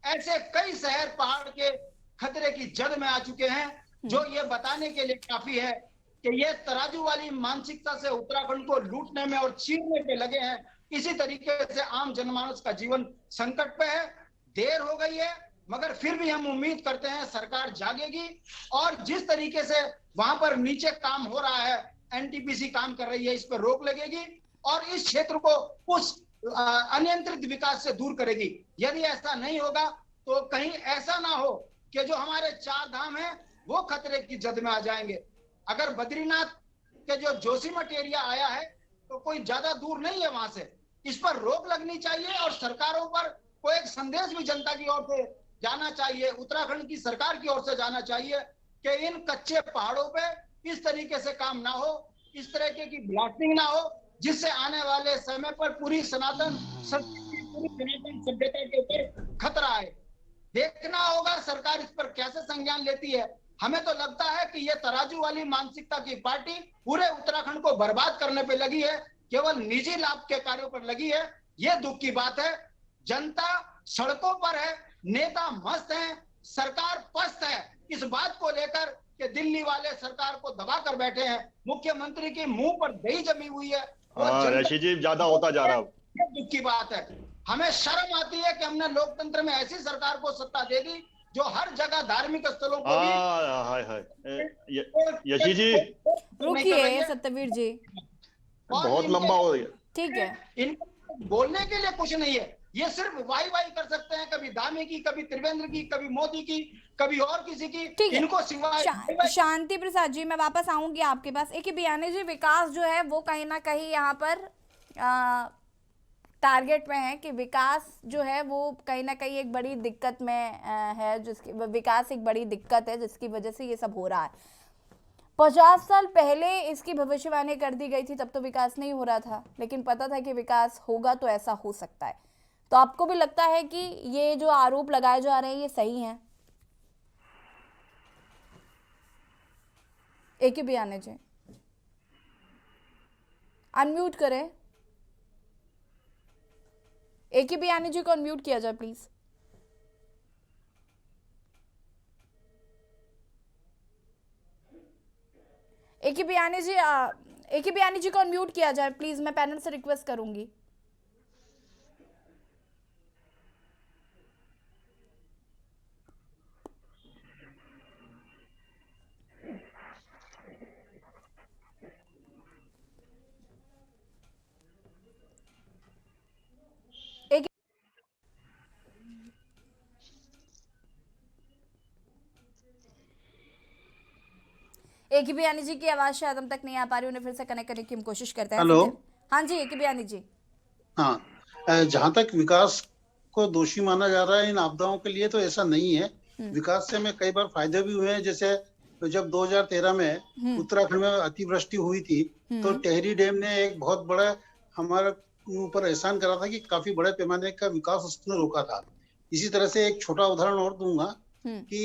ऐसे कई शहर पहाड़ के खतरे की जद में आ चुके हैं, जो ये बताने के लिए काफी है कि ये तराजू वाली मानसिकता से उत्तराखंड को लूटने में और चीरने पे लगे हैं। इसी तरीके से आम जनमानस का जीवन संकट पे है। देर हो गई है, मगर फिर भी हम उम्मीद करते हैं सरकार जागेगी और जिस तरीके से वहां पर नीचे काम हो रहा है, एनटीपीसी काम कर रही है, इस पर रोक लगेगी और इस क्षेत्र को उस अनियंत्रित विकास से दूर करेगी। यदि ऐसा नहीं होगा तो कहीं ऐसा ना हो कि जो हमारे 4 धाम है वो खतरे की जद में आ जाएंगे। अगर बद्रीनाथ के जो जोशीमठ एरिया आया है तो कोई ज्यादा दूर नहीं है वहां से, इस पर रोक लगनी चाहिए और सरकारों पर कोई एक संदेश भी जनता की ओर से जाना चाहिए, उत्तराखंड की सरकार की ओर से जाना चाहिए कि इन कच्चे पहाड़ों पे इस तरीके से काम ना हो, इस तरीके की ब्लास्टिंग ना हो, जिससे आने वाले समय पर पूरी सनातन सभ्यता के ऊपर खतरा है। देखना होगा सरकार इस पर कैसे संज्ञान लेती है। हमें तो लगता है कि ये तराजू वाली मानसिकता की पार्टी पूरे उत्तराखंड को बर्बाद करने पे लगी है, केवल निजी लाभ के कार्यों पर लगी है। ये दुख की बात है। जनता सड़कों पर है, नेता मस्त हैं, सरकार पस्त है इस बात को लेकर कि दिल्ली वाले सरकार को दबा कर बैठे हैं। मुख्यमंत्री के मुंह पर दही जमी हुई है। ऋषि जी ज्यादा होता जा रहा है। ये दुख की बात है। हमें शर्म आती है कि हमने लोकतंत्र में ऐसी सरकार को सत्ता दे दी जो हर जगह धार्मिक स्थलों को भी यशी जी रुकिए सत्यवीर जी, बहुत लंबा हो गया। ठीक है, इनको बोलने के लिए कुछ नहीं है, ये सिर्फ वाई वाई कर सकते हैं, कभी धामी की, कभी त्रिवेंद्र की, कभी मोदी की, कभी और किसी की। ठीक है। इनको सिवाय शांति प्रसाद जी, मैं वापस आऊंगी आपके पास। एक बयानी जी, विकास जो है वो कहीं ना कहीं यहाँ पर टारगेट में है कि विकास जो है वो कहीं ना कहीं एक बड़ी दिक्कत में है, जिसकी विकास एक बड़ी दिक्कत है जिसकी वजह से ये सब हो रहा है। 50 साल पहले इसकी भविष्यवाणी कर दी गई थी, तब तो विकास नहीं हो रहा था, लेकिन पता था कि विकास होगा तो ऐसा हो सकता है। तो आपको भी लगता है कि ये जो आरोप लगाए जा रहे हैं ये सही हैं? एक ही बयान है जी, अनम्यूट करें। एक ही बयानी जी को अनम्यूट किया जाए प्लीज। एक ही बयानी जी को अनम्यूट किया जाए प्लीज, मैं पैनल से रिक्वेस्ट करूंगी। एक ही बयानी जी की आवाज शायद हम तक नहीं आ पा रही, उन्हें फिर से कनेक्ट करने की हम कोशिश करते हैं। हेलो, हाँ जी, एक ही बयानी जी। हाँ, जहां तक विकास को दोषी माना जा रहा है इन आपदाओं के लिए, तो ऐसा नहीं है। विकास से हमें कई बार फायदे भी हुए हैं। जैसे जब 2013 में उत्तराखंड में अतिवृष्टि हुई थी तो टेहरी डैम ने एक बहुत बड़ा हमारे ऊपर एहसान करा था कि काफी बड़े पैमाने का विकास उसने रोका था। इसी तरह से एक छोटा उदाहरण और दूंगा कि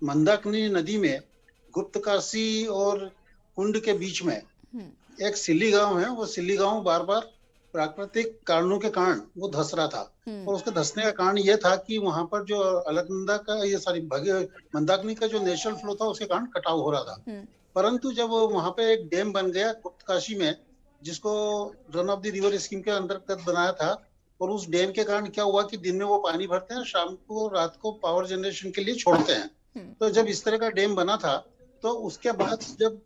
मंदाकिनी नदी में गुप्तकाशी और कुंड के बीच में एक सिल्ली गांव है। वो सिल्ली गांव बार बार प्राकृतिक कारणों के कारण वो धंस रहा था, और उसके धंसने का कारण ये था कि वहां पर जो अलकनंदा का मंदाकिनी का जो नेचुरल फ्लो था उसके कारण कटाव हो रहा था। परंतु जब वहां पे एक डैम बन गया गुप्तकाशी में, जिसको run of the river scheme के अंतर्गत बनाया था, और उस डैम के कारण क्या हुआ कि दिन में वो पानी भरते हैं, शाम को रात को पावर जनरेशन के लिए छोड़ते हैं। तो जब इस तरह का डैम बना था तो उसके बाद जब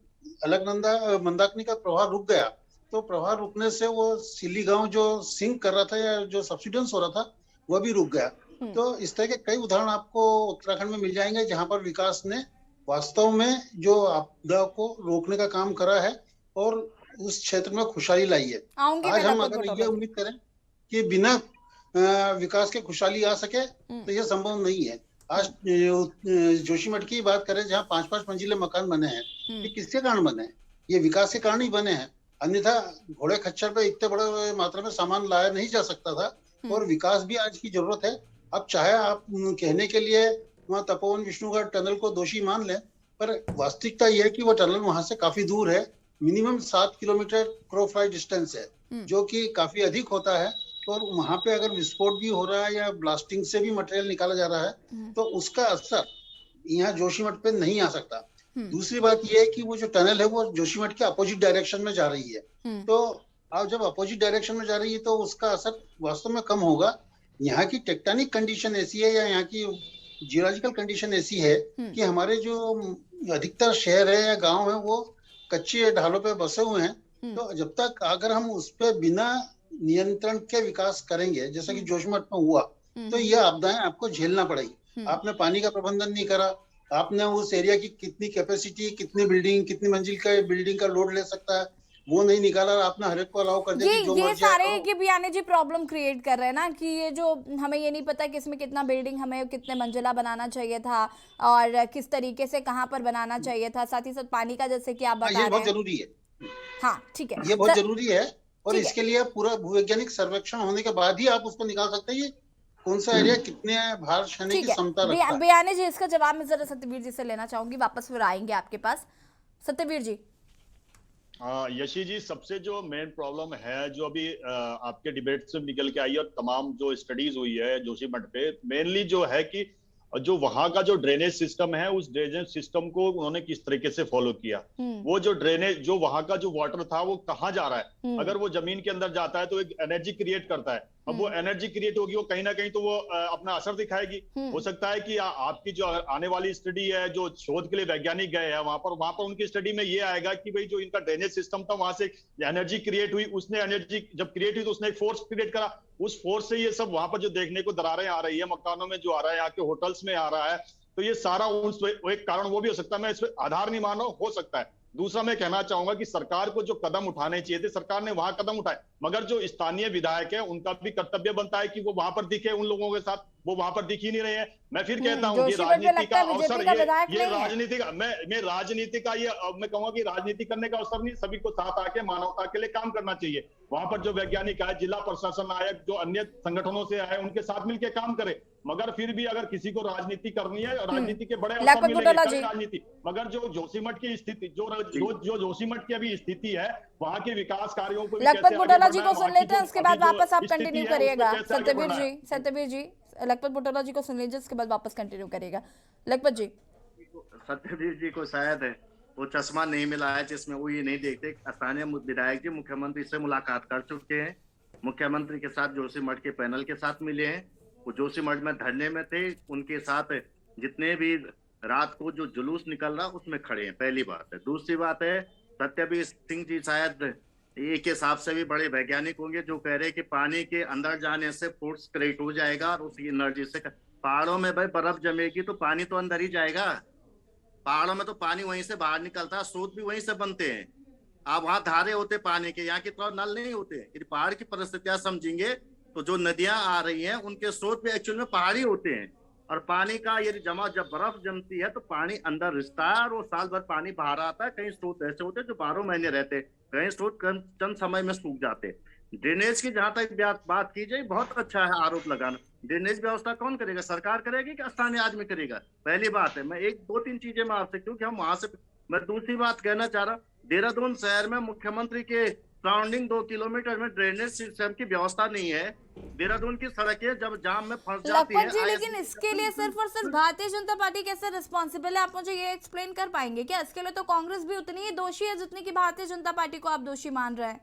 अलकनंदा मंदाकिनी का प्रवाह रुक गया, तो प्रवाह रुकने से वो सिल्ली गांव जो सिंक कर रहा था या जो सब्सिडेंस हो रहा था वो भी रुक गया। तो इस तरह के कई उदाहरण आपको उत्तराखंड में मिल जाएंगे जहां पर विकास ने वास्तव में जो आपदा को रोकने का काम करा है और उस क्षेत्र में खुशहाली लाई है। आज हम अगर ये उम्मीद करें कि बिना विकास के खुशहाली आ सके तो ये संभव नहीं है। आज जोशीमठ की बात करें जहाँ 5-5 मंजिले मकान बने हैं, ये किसके कारण बने हैं? ये विकास के कारण ही बने हैं। अन्यथा घोड़े खच्चर पे इतने बड़े मात्रा में सामान लाया नहीं जा सकता था। और विकास भी आज की जरूरत है। अब चाहे आप कहने के लिए वहाँ तपोवन विष्णुगढ़ टनल को दोषी मान लें, पर वास्तविकता यह है कि वो टनल वहां से काफी दूर है। Minimum 7 kilometre crow fly distance है, जो कि काफी अधिक होता है। और वहां पे अगर विस्फोट भी हो रहा है या ब्लास्टिंग से भी मटेरियल निकाला जा रहा है, तो उसका असर यहाँ जोशीमठ पे नहीं आ सकता। दूसरी बात यह है कि वो जो टनल है वो जोशीमठ के अपोजिट डायरेक्शन में जा रही है। तो अब जब अपोजिट डायरेक्शन में जा रही है तो उसका असर वास्तव में कम होगा। यहाँ की टेक्टोनिक कंडीशन ऐसी है या यहाँ की जियोलॉजिकल कंडीशन ऐसी है कि हमारे जो अधिकतर शहर है या गांव है वो कच्चे ढालों पे बसे हुए हैं। तो जब तक अगर हम उस पे बिना नियंत्रण के विकास करेंगे, जैसा कि जोशीमठ में हुआ, तो ये आपदाएं आपको झेलना पड़ेगी। आपने पानी का प्रबंधन नहीं करा, आपने उस एरिया की कितनी कैपेसिटी, कितनी बिल्डिंग, कितनी मंजिल का बिल्डिंग का लोड ले सकता है वो नहीं निकाला, आपने हर एक को अलाउ कर दिया कि जो ये सारे ये बयाने जी प्रॉब्लम क्रिएट कर रहे हैं ना, कि ये जो हमें ये नहीं पता कि इसमें कितना बिल्डिंग, हमें कितने मंजिला बनाना चाहिए था और किस तरीके से कहाँ पर बनाना चाहिए था, साथ ही साथ पानी का जैसे कि आप बता रहे हैं, ये बहुत जरूरी है। हाँ ठीक है, ये बहुत जरूरी है। और इसके लिए पूरा भूवैज्ञानिक सर्वेक्षण होने के बाद ही आप उसको निकाल सकते हैं ये कौन सा एरिया कितने भार सहने की क्षमता रखता है। बयाने जी, इसका जवाब मैं जरा सत्यवीर जी से लेना चाहूंगी, वापस फिर आएंगे आपके पास। सत्यवीर जी। यशी जी, सबसे जो मेन प्रॉब्लम है जो अभी आपके डिबेट से निकल के आई और तमाम जो स्टडीज हुई है जोशीमठ पे, मेनली जो है कि जो वहां का जो ड्रेनेज सिस्टम है उस ड्रेनेज सिस्टम को उन्होंने किस तरीके से फॉलो किया। वो जो ड्रेनेज, जो वहां का जो वाटर था वो कहाँ जा रहा है, अगर वो जमीन के अंदर जाता है तो एक एनर्जी क्रिएट करता है। अब वो एनर्जी क्रिएट होगी, वो कहीं ना कहीं तो वो अपना असर दिखाएगी। हो सकता है कि आपकी जो आने वाली स्टडी है, जो शोध के लिए वैज्ञानिक गए हैं वहां पर उनकी स्टडी में ये आएगा कि भाई जो इनका ड्रेनेज सिस्टम था वहां से एनर्जी क्रिएट हुई, उसने एनर्जी जब क्रिएट हुई तो उसने एक फोर्स क्रिएट करा, उस फोर्स से ये सब वहां पर जो देखने को दरारें आ रही है, मकानों में जो आ रहा है, यहाँ के होटल्स में आ रहा है, तो ये सारा एक कारण वो भी हो सकता है। मैं इस पर आधार नहीं मान रहा हूं, हो सकता है। दूसरा मैं कहना चाहूंगा कि सरकार को जो कदम उठाने चाहिए थे, सरकार ने वहां कदम उठाए, मगर जो स्थानीय विधायक है उनका भी कर्तव्य बनता है कि वो वहां पर दिखे उन लोगों के साथ, वो वहां पर दिख ही नहीं रहे हैं। मैं फिर कहता हूँ ये राजनीति का अवसर, ये राजनीति का मैं राजनीति का ये मैं कहूंगा कि राजनीति करने का अवसर नहीं, सभी को साथ आके मानवता के लिए काम करना चाहिए। वहां पर जो वैज्ञानिक आए, जिला प्रशासन आए, जो अन्य संगठनों से आए, उनके साथ मिलकर काम करे। मगर फिर भी अगर किसी को राजनीति करनी है, राजनीति के बड़े अवसर मिलेंगे, राजनीति। मगर जो जोशीमठ की स्थिति, जो जोशीमठ की अभी स्थिति है, वहाँ के विकास कार्यों को लखपत बुटोला जी को सुन लेते हैं, उसके बाद वापस आप कंटिन्यू करिएगा। सत्यवीर जी लखपत बुटोला जी को सुन लीजिए, उसके बाद वापस कंटिन्यू करिएगा। लखपत जी। सत्यवीर जी को शायद वो चश्मा नहीं मिला है जिसमें वो ये नहीं देखते। स्थानीय विधायक जी मुख्यमंत्री से मुलाकात कर चुके हैं, मुख्यमंत्री के साथ जोशीमठ के पैनल के साथ मिले हैं, वो जोशीमठ में धरने में थे, उनके साथ जितने भी रात को जो जुलूस निकल रहा उसमें खड़े हैं, पहली बात है। दूसरी बात है, सत्यवीर सिंह जी शायद एक हिसाब से भी बड़े वैज्ञानिक होंगे जो कह रहे हैं कि पानी के अंदर जाने से फोर्स क्रिएट हो जाएगा और उसी एनर्जी से पहाड़ों में भाई बर्फ जमेगी तो पानी तो अंदर ही जाएगा। पहाड़ों में तो पानी वहीं से बाहर निकलता है, स्रोत भी वहीं से बनते हैं। आप वहां धारे होते पानी के, यहाँ की तरह नल नहीं होते। यदि पहाड़ की परिस्थितियां समझेंगे तो जो नदियां आ रही हैं उनके स्रोत भी एक्चुअल में पहाड़ी होते हैं। और पानी का यदि जब बर्फ जमती है तो पानी अंदर रिसता है और वो साल भर पानी बाहर आता है। कई स्रोत ऐसे होते हैं जो 12 महीने रहते, कई स्रोत चंद समय में सूख जाते। ड्रेनेज की जहां तक बात की जाए, बहुत अच्छा है आरोप लगाना। ड्रेनेज व्यवस्था कौन करेगा? सरकार करेगी कि स्थानीय आदमी करेगा? पहली बात है। मैं एक दो तीन चीजें मैं आपसे, क्योंकि हम वहां से, मैं दूसरी बात कहना चाह रहा, देहरादून शहर में मुख्यमंत्री के सराउंडिंग 2 किलोमीटर में ड्रेनेज सिस्टम की व्यवस्था नहीं है। देहरादून की सड़कें जब जाम में फंस जाती है। लेकिन इसके लिए सिर्फ और सिर्फ भारतीय जनता पार्टी कैसे रिस्पॉन्सिबल है, आप मुझे ये एक्सप्लेन कर पाएंगे क्या? इसके लिए तो कांग्रेस भी उतनी ही दोषी है जितनी कि भारतीय जनता पार्टी को आप दोषी मान रहे हैं,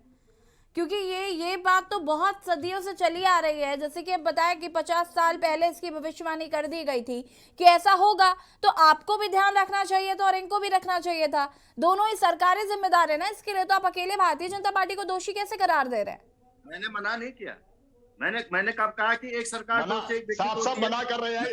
क्योंकि ये बात तो बहुत सदियों से चली आ रही है। जैसे कि अब बताया कि 50 साल पहले इसकी भविष्यवाणी कर दी गई थी कि ऐसा होगा, तो आपको भी ध्यान रखना चाहिए था और इनको भी रखना चाहिए था। दोनों ही सरकारें जिम्मेदार है ना इसके लिए, तो आप अकेले भारतीय जनता पार्टी को दोषी कैसे करार दे रहे हैं? मैंने मना नहीं किया। मैंने कब कहा कि एक सरकार साफ मना कर रहे हैं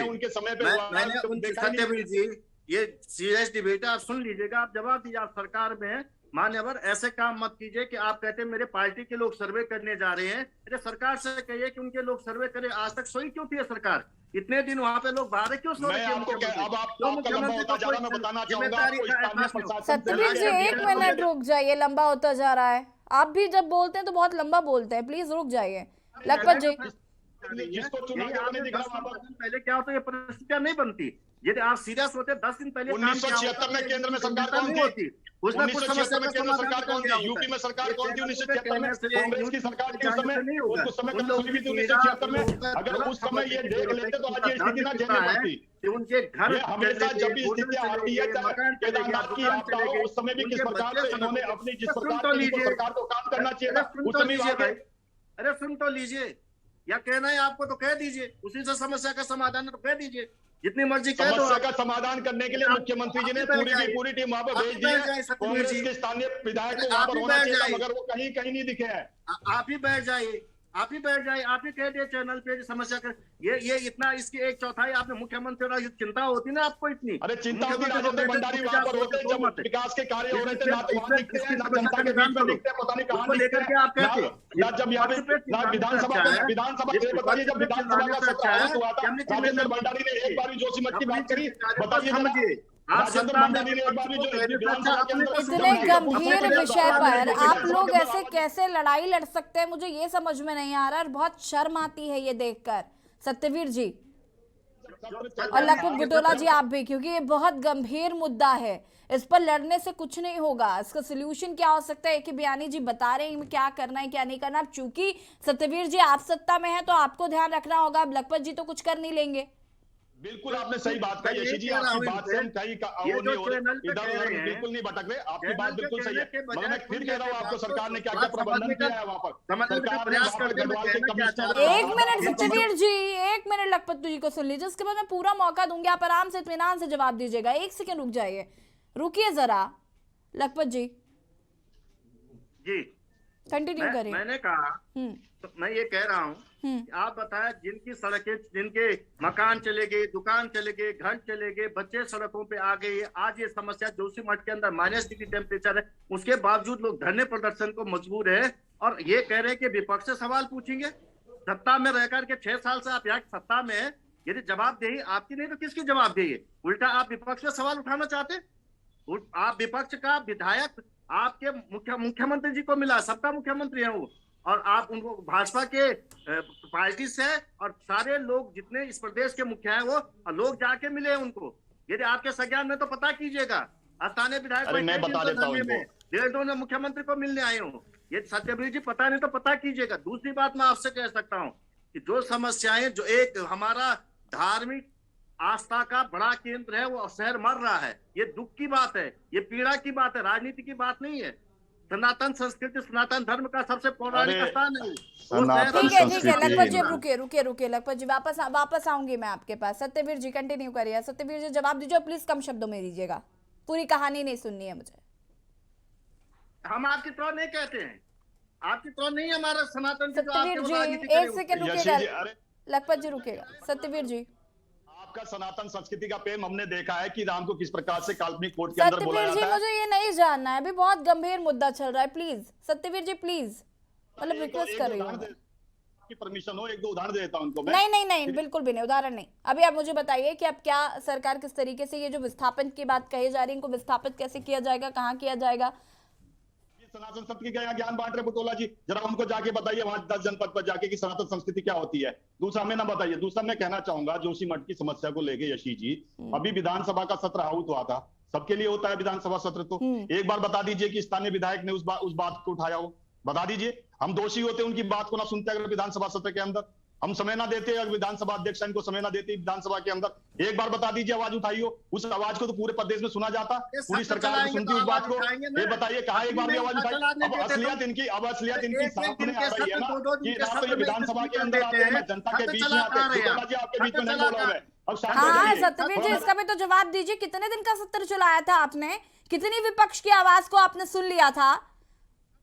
उनके समय पे। सत्यवीर जी, ये सीरियस डिबेट है, आप सुन लीजिएगा, आप जवाब दीजिए। आप सरकार में मान्यवर ऐसे काम मत कीजिए कि आप कहते हैं मेरे पार्टी के लोग सर्वे करने जा रहे हैं। अरे सरकार से कहिए कि उनके लोग सर्वे करें। आज तक सोई क्यों थी है सरकार? इतने दिन वहां पे लोग बाहर क्यों सो रहे मैं थे? आपको अब आपका लंबा होता जा रहा, मैं बताना चाहूंगा आपको स्थानीय प्रशासन से सत्यवीर जी एक मिनट रुक जाइए, लंबा होता जा रहा है। आप भी जब बोलते हैं तो बहुत लंबा बोलते हैं, प्लीज रुक जाइए। लखपत जी जिसको चुना के नहीं दिख रहा वहां पर। पहले क्या होता, ये परिस्थितियां नहीं बनती। यदि आप सीरियस होते 10 दिन पहले 1976 में केंद्र में सरकार कौन थी? उसमें कुछ समस्या 1976 में केंद्र सरकार कौन थी? यूपी में सरकार कौन थी 1976 में? कांग्रेस की सरकार थी उस समय। उस समय कौन सुनी भी थी 1976 में? अगर उस समय ये देख लेते तो आज ये स्थिति ना झेलनी पड़ती। उनके घर हमेशा जब भी स्थिति आती है, केदारनाथ की आपदा हो, उस समय भी किस प्रकार से इन्होंने अपनी जिस प्रकार से सरकार को काम करना चाहिए था उस समय। अरे सुन तो लीजिए, या कहना है आपको तो कह दीजिए, उसी से समस्या का समाधान है तो कह दीजिए, जितनी मर्जी कह दो। समस्या का समाधान करने के लिए मुख्यमंत्री जी ने पूरी की पूरी टीम वहां पर भेज दी है। कांग्रेस के स्थानीय विधायक को वहां पर होना चाहिए था, मगर वो कहीं कहीं नहीं दिखे हैं। आप ही बैठ जाइए, आप ही बैठ जाइए, आप ही कह दिए चैनल पे समस्या कर। ये इतना इसकी 1/4 आपने मुख्यमंत्री और चिंता होती ना आपको इतनी। अरे चिंता होती, राजेंद्र भंडारी वहां पर होते जब विकास के कार्य हो रहे थे, ना तो वहां दिखते हैं ना जनता के बीच में दिखते हैं, पता नहीं कहां लेकर के आप कहते ना जब यहाँ पे ना विधानसभा बताइए जब विधानसभा का सत्र आरंभ हुआ था, राजेंद्र भंडारी ने एक बार भी जोशीमठ की बात करी? बताइए राजेंद्र भंडारी ने एक बार भी जो विधानसभा के अंदर इतने गंभीर विषय पर आप लोग ऐसे कैसे लड़ाई लड़ सकते हैं, मुझे ये समझ में नहीं आ रहा और बहुत शर्म आती है ये देखकर। सत्यवीर जी और लखपत बुटोला जी आप भी, क्योंकि ये बहुत गंभीर मुद्दा है, इस पर लड़ने से कुछ नहीं होगा। इसका सोल्यूशन क्या हो सकता है कि बयानी जी बता रहे हैं क्या करना है क्या नहीं करना। अब चूंकि सत्यवीर जी आप सत्ता में हैं तो आपको ध्यान रखना होगा, अब लखपत जी तो कुछ कर नहीं लेंगे। बिल्कुल आपने सही बात कही यशी जी, आपकी बात से हम कहीं इधर बिल्कुल नहीं भटक रहे, आपकी बात बिल्कुल सही है। मगर मैं फिर कह रहा हूँ आपको, सरकार ने क्या क्या प्रबंधन किया है वहाँ पर? सरकार ने वहाँ पर गढ़वाल के कमिश्नर। एक मिनट सत्यवीर जी, एक मिनट लखपत जी को सुन लीजिए, उसके बाद मैं पूरा मौका दूंगी, आप आराम से इत्मीनान से जवाब दीजिएगा। एक सेकंड रुक जाइए, रुकिए जरा लखपत जी कंटिन्यू करिए। मैंने कहा तो मैं ये कह रहा हूँ, आप बताएं जिनकी सड़कें, जिनके मकान चले गए, दुकान चले गए, घर चले गए, बच्चे सड़कों पे आ गए, आज ये समस्या जोशीमठ के अंदर -डिग्री टेम्परेचर है, उसके बावजूद लोग धरने प्रदर्शन को मजबूर है और ये कह रहे हैं कि विपक्ष से सवाल पूछेंगे। सत्ता में रहकर के 6 साल से आप यहाँ सत्ता में है, यदि जवाबदेही आपकी नहीं तो किसकी जवाबदेही है? उल्टा आप विपक्ष से सवाल उठाना चाहते? आप विपक्ष का विधायक आपके मुख्यमंत्री जी को मिला, सबका मुख्यमंत्री है वो, और आप उनको भाजपा के पार्टी से और सारे लोग जितने इस प्रदेश के मुखिया हैं वो लोग जाके मिले उनको। यदि आपके संज्ञान में तो पता कीजिएगा। स्थानीय विधायक मैं बता देता हूं इनको, 1.5 में मुख्यमंत्री को मिलने आए हूँ। ये सत्यवीर जी पता नहीं तो पता कीजिएगा। दूसरी बात मैं आपसे कह सकता हूँ कि जो समस्याएं, जो एक हमारा धार्मिक आस्था का बड़ा केंद्र है वो शहर मर रहा है, ये दुख की बात है, ये पीड़ा की बात है, राजनीति की बात नहीं है। सनातन संस्कृति, सनातन धर्म का सबसे पौराणिक स्थान है। ठीक है लखपत जी, रुकिए लखपत जी, वापस आऊंगी मैं आपके पास। सत्यवीर जी कंटिन्यू करिए। सत्यवीर जी जवाब दीजिए, प्लीज कम शब्दों में दीजिएगा, पूरी कहानी नहीं सुननी है मुझे। हम आपकी तरह नहीं कहते हैं, आपकी तरह नहीं हमारा सनातन। सत्यवीर जी एक सेकंड रुकिएगा, लखपत जी रुकिएगा। सत्यवीर जी आपका सनातन संस्कृति का प्रेम हमने देखा है कि राम को किस प्रकार से काल्पनिक कोर्ट के अंदर बोला जाता है। मुझे ये नहीं जानना है, अभी बहुत गंभीर मुद्दा चल रहा है, प्लीज सत्यवीर जी प्लीज, मतलब रिक्वेस्ट कर रही हूँ आपकी परमिशन हो, 1-2 उदाहरण देता हूं उनको मैं। नहीं बिल्कुल भी नहीं, उदाहरण नहीं। अभी आप मुझे बताइए कि अब क्या सरकार किस तरीके से ये जो विस्थापन की बात कही जा रही है, इनको विस्थापित कैसे किया जाएगा, कहाँ किया जाएगा? सनातन संस्कृति का ज्ञान बांट रहे बुटोला जी, जरा उनको जाके बताइए वहां 10 जनपद पर जाके कि सनातन संस्कृति क्या होती है। दूसरा हमें ना बताइए। दूसरा मैं कहना चाहूंगा जोशीमठ की समस्या को लेके यशी जी, अभी विधानसभा का सत्र आहूत हुआ था, सबके लिए होता है विधानसभा सत्र, तो एक बार बता दीजिए कि स्थानीय विधायक ने उस बात को उठाया हो, बता दीजिए। हम दोषी होते उनकी बात को ना सुनते अगर विधानसभा सत्र के अंदर, हम समय ना देते, अगर विधानसभा अध्यक्ष इनको समय ना देती विधानसभा के अंदर, एक बार बता दीजिए, आवाज उठाई हो, उस आवाज को तो पूरे प्रदेश में सुना जाता, पूरी सरकार को सुनती उस बात को। ये बताइए कहा एक बार भी आवाज उठाई? अब असलियत इनकी सामने आ रही है ना कि ना तो ये विधानसभा के अंदर आते हैं, जनता के बीच में आते हैं। आपके बीच में नहीं बोला है। हाँ सत्यवीर जी इसका भी तो जवाब दीजिए, कितने दिन का सत्र चलाया था आपने, कितनी विपक्ष की आवाज को आपने सुन लिया था?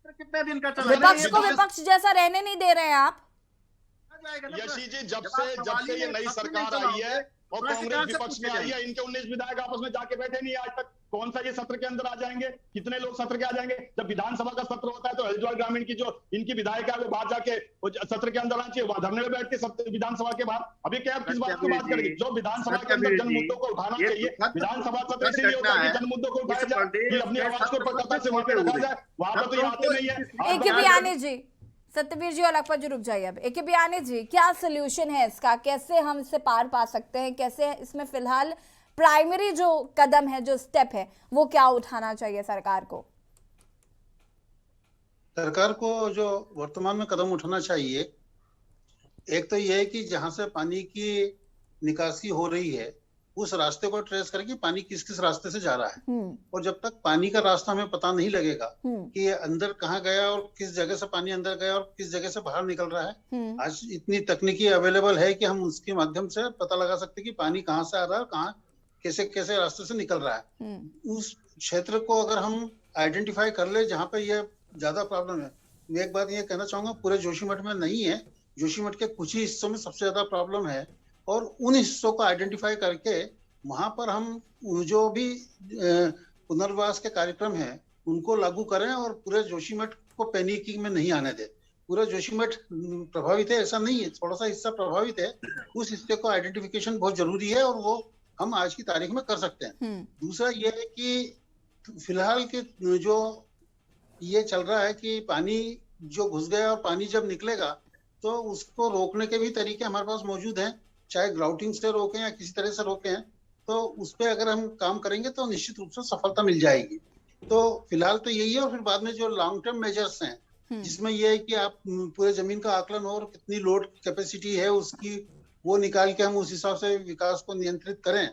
कितने दिन का चला? विपक्ष को विपक्ष जैसा रहने नहीं दे रहे हैं आप। यशी जी जब से ये नई सरकार आई है और कांग्रेस विपक्ष में आई है, इनके 19 विधायक आपस में जाके बैठे नहीं आज तक। कौन सा ये सत्र के अंदर आ जाएंगे, कितने लोग सत्र के आ जाएंगे? जब विधानसभा का सत्र होता है तो हरिद्वार ग्रामीण की जो इनकी विधायक है वो बाहर जाके सत्र के अंदर आना चाहिए, वहां धरने में बैठ के विधानसभा के बाहर। अभी क्या किस बात की बात करेंगे? जो विधानसभा के अंदर जन मुद्दों को उठाना चाहिए, विधानसभा सत्र इसलिए होता है कि जन मुद्दों को उठाया जाए, कि अपनी आवाज को प्रखरता से वहां पे रखा जाए, वहां पर तो ये आते नहीं है। एक बयानी जी, सत्यवीर जी और लखपत जी रुक जाइए अब। एक बयानी जी, क्या सोल्यूशन है इसका, कैसे हम इससे पार पा सकते हैं, कैसे इसमें फिलहाल प्राइमरी जो कदम है, जो स्टेप है, वो क्या उठाना चाहिए सरकार को? सरकार को जो वर्तमान में कदम उठाना चाहिए, एक तो ये है कि जहां से पानी की निकासी हो रही है उस रास्ते को ट्रेस करें कि पानी किस किस रास्ते से जा रहा है। और जब तक पानी का रास्ता हमें पता नहीं लगेगा कि ये अंदर कहाँ गया और किस जगह से पानी अंदर गया और किस जगह से बाहर निकल रहा है, आज इतनी तकनीकी अवेलेबल है कि हम उसके माध्यम से पता लगा सकते हैं कि पानी कहाँ से आ रहा है और कहाँ कैसे कैसे रास्ते से निकल रहा है। उस क्षेत्र को अगर हम आइडेंटिफाई कर ले जहाँ पे ये ज्यादा प्रॉब्लम है। मैं एक बात ये कहना चाहूंगा, पूरे जोशीमठ में नहीं है, जोशीमठ के कुछ ही हिस्सों में सबसे ज्यादा प्रॉब्लम है, और उन हिस्सों को आइडेंटिफाई करके वहां पर हम जो भी पुनर्वास के कार्यक्रम हैं उनको लागू करें और पूरे जोशीमठ को पैनिक में नहीं आने दें। पूरा जोशीमठ प्रभावित है ऐसा नहीं है, थोड़ा सा हिस्सा प्रभावित है, उस हिस्से को आइडेंटिफिकेशन बहुत जरूरी है और वो हम आज की तारीख में कर सकते हैं। दूसरा ये है कि फिलहाल के जो ये चल रहा है कि पानी जो घुस गया और पानी जब निकलेगा तो उसको रोकने के भी तरीके हमारे पास मौजूद हैं, चाहे ग्राउटिंग से रोकें या किसी तरह से रोकें, तो उस पर अगर हम काम करेंगे तो निश्चित रूप से सफलता मिल जाएगी। तो फिलहाल तो यही है, और फिर बाद में जो लॉन्ग टर्म मेजर्स हैं जिसमें यह है कि आप पूरे जमीन का आकलन और कितनी लोड कैपेसिटी है उसकी वो निकाल के हम उस हिसाब से विकास को नियंत्रित करें,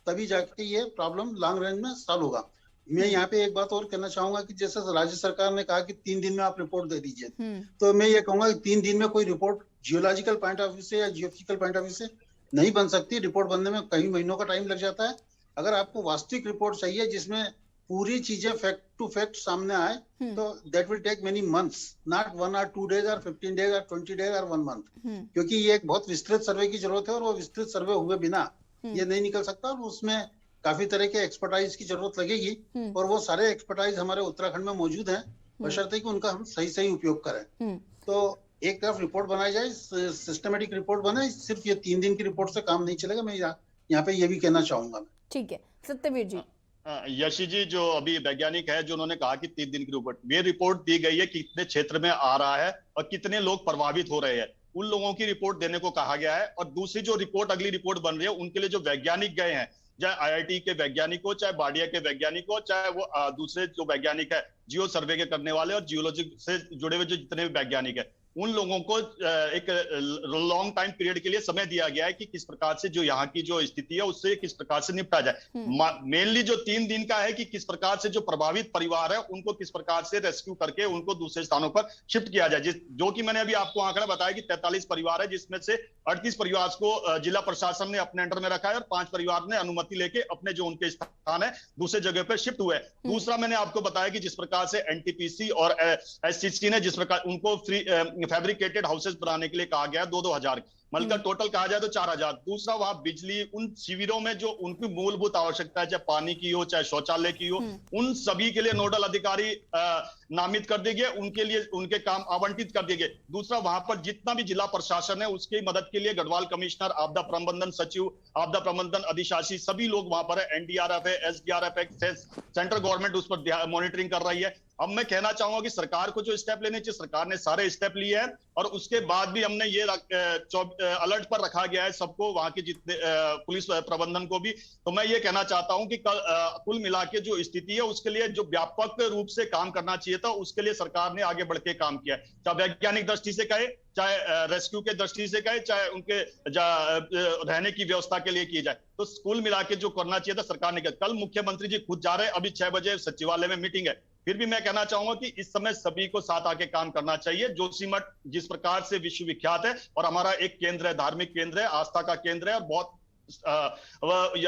तभी जाके ये प्रॉब्लम लॉन्ग रेंज में सॉल्व होगा। मैं यहाँ पे एक बात और कहना चाहूंगा कि जैसे राज्य सरकार ने कहा कि 3 दिन में आप रिपोर्ट दे दीजिए, तो मैं ये कहूंगा कि 3 दिन में कोई report geological point of view से या जियोफिजिकल पॉइंट ऑफ व्यू से नहीं बन सकती। रिपोर्ट बनने में कई महीनों का टाइम लग जाता है। अगर आपको वास्तविक रिपोर्ट चाहिए जिसमें पूरी चीजें फैक्ट टू फैक्ट सामने आए, तो that will take many months, not 1 or 2 days or 15 days or 20 days or 1 month, क्योंकि ये एक बहुत विस्तृत सर्वे की जरूरत है और वो विस्तृत सर्वे हुए बिना ये नहीं निकल सकता, और उसमें काफी तरह के एक्सपर्टाइज की जरूरत लगेगी, और वो सारे एक्सपर्टाइज हमारे उत्तराखंड में मौजूद हैं, बशर्ते कि उनका हम सही सही उपयोग करें। तो एक तरफ रिपोर्ट बनाई जाए, सिस्टमेटिक रिपोर्ट बने, सिर्फ ये 3 दिन की रिपोर्ट से काम नहीं चलेगा। मैं यहाँ पे ये भी कहना चाहूंगा। ठीक है सत्यवीर जी। यशी जी, जो अभी वैज्ञानिक है जो उन्होंने कहा कि 3 दिन की रिपोर्ट, ये रिपोर्ट दी गई है कितने क्षेत्र में आ रहा है और कितने लोग प्रभावित हो रहे हैं, उन लोगों की रिपोर्ट देने को कहा गया है। और दूसरी जो रिपोर्ट अगली रिपोर्ट बन रही है उनके लिए जो वैज्ञानिक गए हैं, चाहे आईआईटी के वैज्ञानिक हो, चाहे बाडिया के वैज्ञानिक हो, चाहे वो दूसरे जो वैज्ञानिक है जियो सर्वे के करने वाले और जियोलॉजी से जुड़े हुए जो जितने भी वैज्ञानिक है, उन लोगों को एक लॉन्ग टाइम पीरियड के लिए समय दिया गया है कि किस प्रकार से जो यहाँ की जो स्थिति है उससे किस प्रकार से निपटा जाए। मेनली जो 3 दिन का है कि किस प्रकार से जो प्रभावित परिवार है उनको किस प्रकार से रेस्क्यू करके उनको दूसरे स्थानों पर शिफ्ट किया जाए, जो कि मैंने अभी आपको आंकड़ा बताया कि 43 परिवार है, जिसमें से 38 परिवार को जिला प्रशासन ने अपने अंडर में रखा है और 5 परिवार ने अनुमति लेके अपने जो उनके स्थान है दूसरे जगह पर शिफ्ट हुए। दूसरा मैंने आपको बताया कि जिस प्रकार से एनटीपीसी और एससीसी ने जिस प्रकार उनको फ्री फैब्रिकेटेड हाउसेस बनाने के लिए कहा गया 2-2 हजार, मतलब टोटल कहा जाए तो 4000। दूसरा वहां बिजली, उन शिविरों में जो उनकी मूलभूत आवश्यकता है, चाहे पानी की हो चाहे शौचालय की हो, उन सभी के लिए नोडल अधिकारी नामित कर दिए गए, उनके लिए उनके काम आवंटित कर दिए गए। दूसरा वहां पर जितना भी जिला प्रशासन है उसकी मदद के लिए गढ़वाल कमिश्नर, आपदा प्रबंधन सचिव, आपदा प्रबंधन अधिशासी, सभी लोग वहां पर है, एनडीआरएफ है, एसडीआरएफ है, सेंट्रल गवर्नमेंट उस पर मॉनिटरिंग कर रही है। अब मैं कहना चाहूंगा कि सरकार को जो स्टेप लेने चाहिए, सरकार ने सारे स्टेप लिए हैं, और उसके बाद भी हमने ये अलर्ट पर रखा गया है सबको, वहां के जितने पुलिस प्रबंधन को भी। तो मैं ये कहना चाहता हूं कि कुल मिला के जो स्थिति है उसके लिए जो व्यापक रूप से काम करना चाहिए था, उसके लिए सरकार ने आगे बढ़ के काम किया है, चाहे वैज्ञानिक दृष्टि से कहे, चाहे रेस्क्यू के दृष्टि से कहे, चाहे उनके रहने की व्यवस्था के लिए की जाए। तो कुल मिला के जो करना चाहिए था सरकार ने किया। कल मुख्यमंत्री जी खुद जा रहे हैं, अभी 6 बजे सचिवालय में मीटिंग है। फिर भी मैं कहना चाहूंगा कि इस समय सभी को साथ आके काम करना चाहिए। जोशीमठ जिस प्रकार से विश्वविख्यात है और हमारा एक केंद्र है, धार्मिक केंद्र है, आस्था का केंद्र है, और बहुत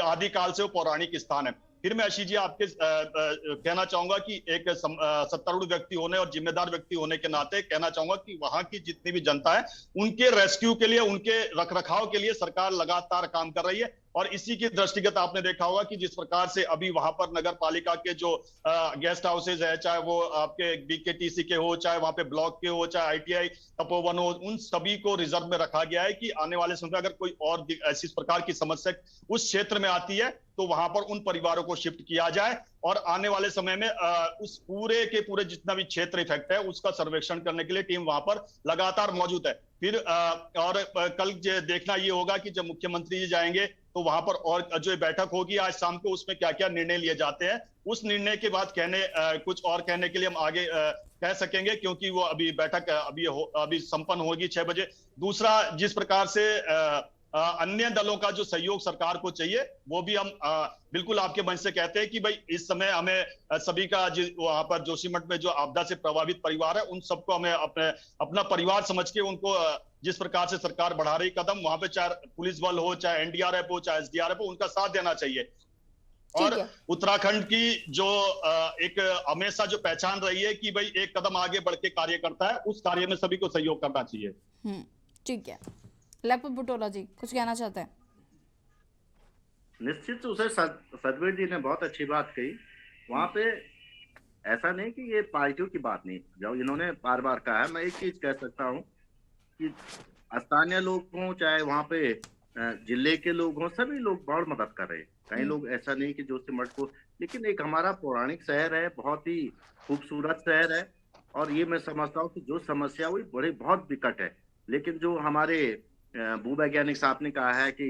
आदिकाल से वो पौराणिक स्थान है। फिर मैं आशीष जी आपके कहना चाहूंगा कि एक सत्तारूढ़ व्यक्ति होने और जिम्मेदार व्यक्ति होने के नाते कहना चाहूंगा कि वहां की जितनी भी जनता है उनके रेस्क्यू के लिए, उनके रखरखाव के लिए सरकार लगातार काम कर रही है। और इसी के दृष्टिगत आपने देखा होगा कि जिस प्रकार से अभी वहां पर नगर पालिका के जो गेस्ट हाउसेज है, चाहे वो आपके बीकेटीसी के हो, चाहे वहां पे ब्लॉक के हो, चाहे ITI तपोवन हो, उन सभी को रिजर्व में रखा गया है कि आने वाले समय में अगर कोई और ऐसी प्रकार की समस्या उस क्षेत्र में आती है तो वहां पर उन परिवारों को शिफ्ट किया जाए और आने वाले समय में उस पूरे के पूरे जितना भी क्षेत्र इफेक्ट है उसका सर्वेक्षण करने के लिए टीम वहां पर लगातार मौजूद है। फिर और कल देखना ये होगा कि जब मुख्यमंत्री जी जाएंगे तो वहां पर और जो बैठक होगी आज शाम को, उसमें क्या क्या निर्णय लिए जाते हैं, उस निर्णय के बाद कुछ और कहने के लिए हम आगे कह सकेंगे, क्योंकि वो अभी बैठक अभी संपन्न होगी 6 बजे। दूसरा, जिस प्रकार से अन्य दलों का जो सहयोग सरकार को चाहिए वो भी हम बिल्कुल आपके मंच से कहते हैं कि भाई इस समय हमें सभी का वहां पर जोशीमठ में जो आपदा से प्रभावित परिवार है उन सबको हमें अपना परिवार समझ के उनको जिस प्रकार से सरकार बढ़ा रही कदम, वहां पे चाहे पुलिस बल हो, चाहे NDRF हो, चाहे SDRF हो, उनका साथ देना चाहिए। और उत्तराखंड की जो एक हमेशा जो पहचान रही है कि भाई एक कदम आगे बढ़ के कार्य करता है, उस कार्य में सभी को सहयोग करना चाहिए। ठीक है, लखपत बुटोला जी कुछ कहना चाहते हैं? निश्चित रूप से सतवीर जी ने बहुत अच्छी बात कही। वहां पे ऐसा नहीं कि ये पार्टियों की बात नहीं, जो इन्होंने बार बार कहा है, मैं एक चीज कह सकता हूँ कि स्थानीय लोग हों, चाहे वहां पे जिले के लोग हों, सभी लोग बहुत मदद कर रहे हैं। कई लोग ऐसा नहीं कि जोशीमठ को, लेकिन एक हमारा पौराणिक शहर है, बहुत ही खूबसूरत शहर है, और ये मैं समझता हूँ कि जो समस्या हुई बहुत विकट है, लेकिन जो हमारे भूवैज्ञानिक साहब ने कहा है कि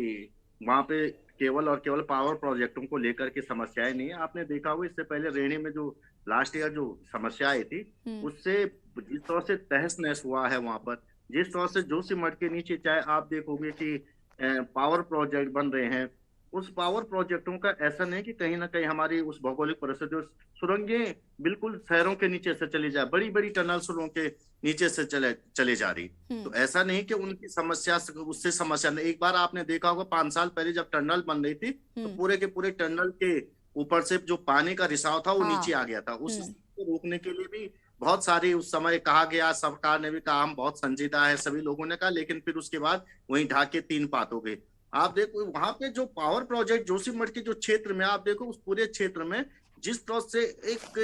वहां पे केवल और केवल पावर प्रोजेक्टों को लेकर के समस्याएं नहीं है। आपने देखा होगा इससे पहले रेणी में जो लास्ट ईयर जो समस्या आई थी, उससे जिस तरह से तहस नहस हुआ है वहां पर, जिस तरह से जोशीमठ के नीचे चाहे आप देखोगे कि पावर प्रोजेक्ट बन रहे हैं, उस पावर प्रोजेक्टों का ऐसा नहीं कि कहीं ना कहीं हमारी उस भौगोलिक परिस्थिति, सुरंगें बिल्कुल शहरों के नीचे से चली जाए, बड़ी बड़ी टनल सुरंगों के नीचे से चले जा रही। तो ऐसा नहीं कि उनकी समस्या उससे समस्या नहीं। एक बार आपने देखा होगा 5 साल पहले जब टनल बन रही थी तो पूरे के पूरे टनल के ऊपर से जो पानी का रिसाव था वो नीचे आ गया था। उस को रोकने के लिए भी बहुत सारी उस समय कहा गया, सरकार ने भी कहा हम बहुत संजीदा है, सभी लोगों ने कहा, लेकिन फिर उसके बाद वहीं ढाके 3 पात हो गए। आप देखो वहां पे जो पावर प्रोजेक्ट जोशीमठ के जो क्षेत्र में, आप देखो उस पूरे क्षेत्र में जिस तरह से एक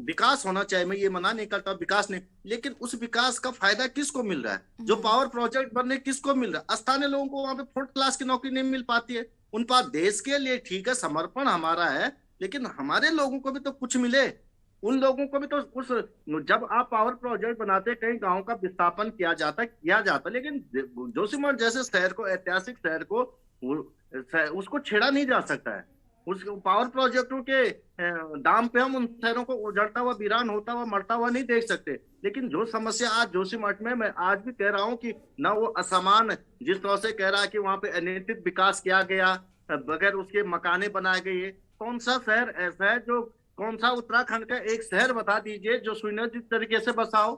विकास होना चाहिए, मैं ये मना नहीं करता विकास नहीं, लेकिन उस विकास का फायदा किसको मिल रहा है? जो पावर प्रोजेक्ट बनने किसको मिल रहा है? स्थानीय लोगों को वहां पे 4th क्लास की नौकरी नहीं मिल पाती है। उन पर देश के लिए ठीक है समर्पण हमारा है, लेकिन हमारे लोगों को भी तो कुछ मिले, उन लोगों को भी तो उस, जब आप पावर प्रोजेक्ट बनाते कई गांव का विस्थापन किया जाता, लेकिन जोशीमठ जैसे शहर को, ऐतिहासिक शहर को, उसको छेड़ा नहीं जा सकता है। उस पावर प्रोजेक्टों के दाम पे हम उन शहरों को उजड़ता हुआ, वीरान होता हुआ, मरता हुआ नहीं देख सकते। लेकिन जो समस्या आज जोशीमठ में, मैं आज भी कह रहा हूँ कि न वो असमान जिस तरह से कह रहा है कि वहां पे अनियंत्रित विकास किया गया, बगैर उसके मकाने बनाए गए। कौन सा शहर ऐसा है जो, कौन सा उत्तराखंड का एक शहर बता दीजिए जो सुनियोजित तरीके से बसाओ?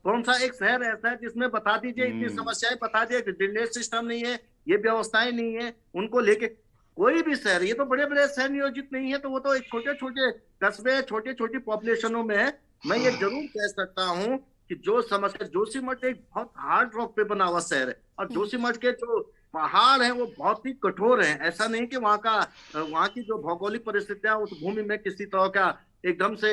कौन सा एक शहर ऐसा है जिसमें बता दीजिए इतनी समस्याएं बता दिए, ड्रेनेज सिस्टम नहीं है, ये व्यवस्थाएं नहीं है, उनको लेके कोई भी शहर, ये तो बड़े बड़े शहर नियोजित नहीं है, तो वो तो एक छोटे छोटे कस्बे, छोटी छोटी पॉपुलेशनों में है। मैं ये जरूर कह सकता हूँ कि जो समस्या, जोशीमठ एक बहुत हार्ड रॉक पे बना हुआ शहर है, और जोशीमठ के जो पहाड़ हैं वो बहुत ही कठोर हैं। ऐसा नहीं कि वहाँ की जो भौगोलिक परिस्थितियां, उस भूमि में किसी तरह का एकदम से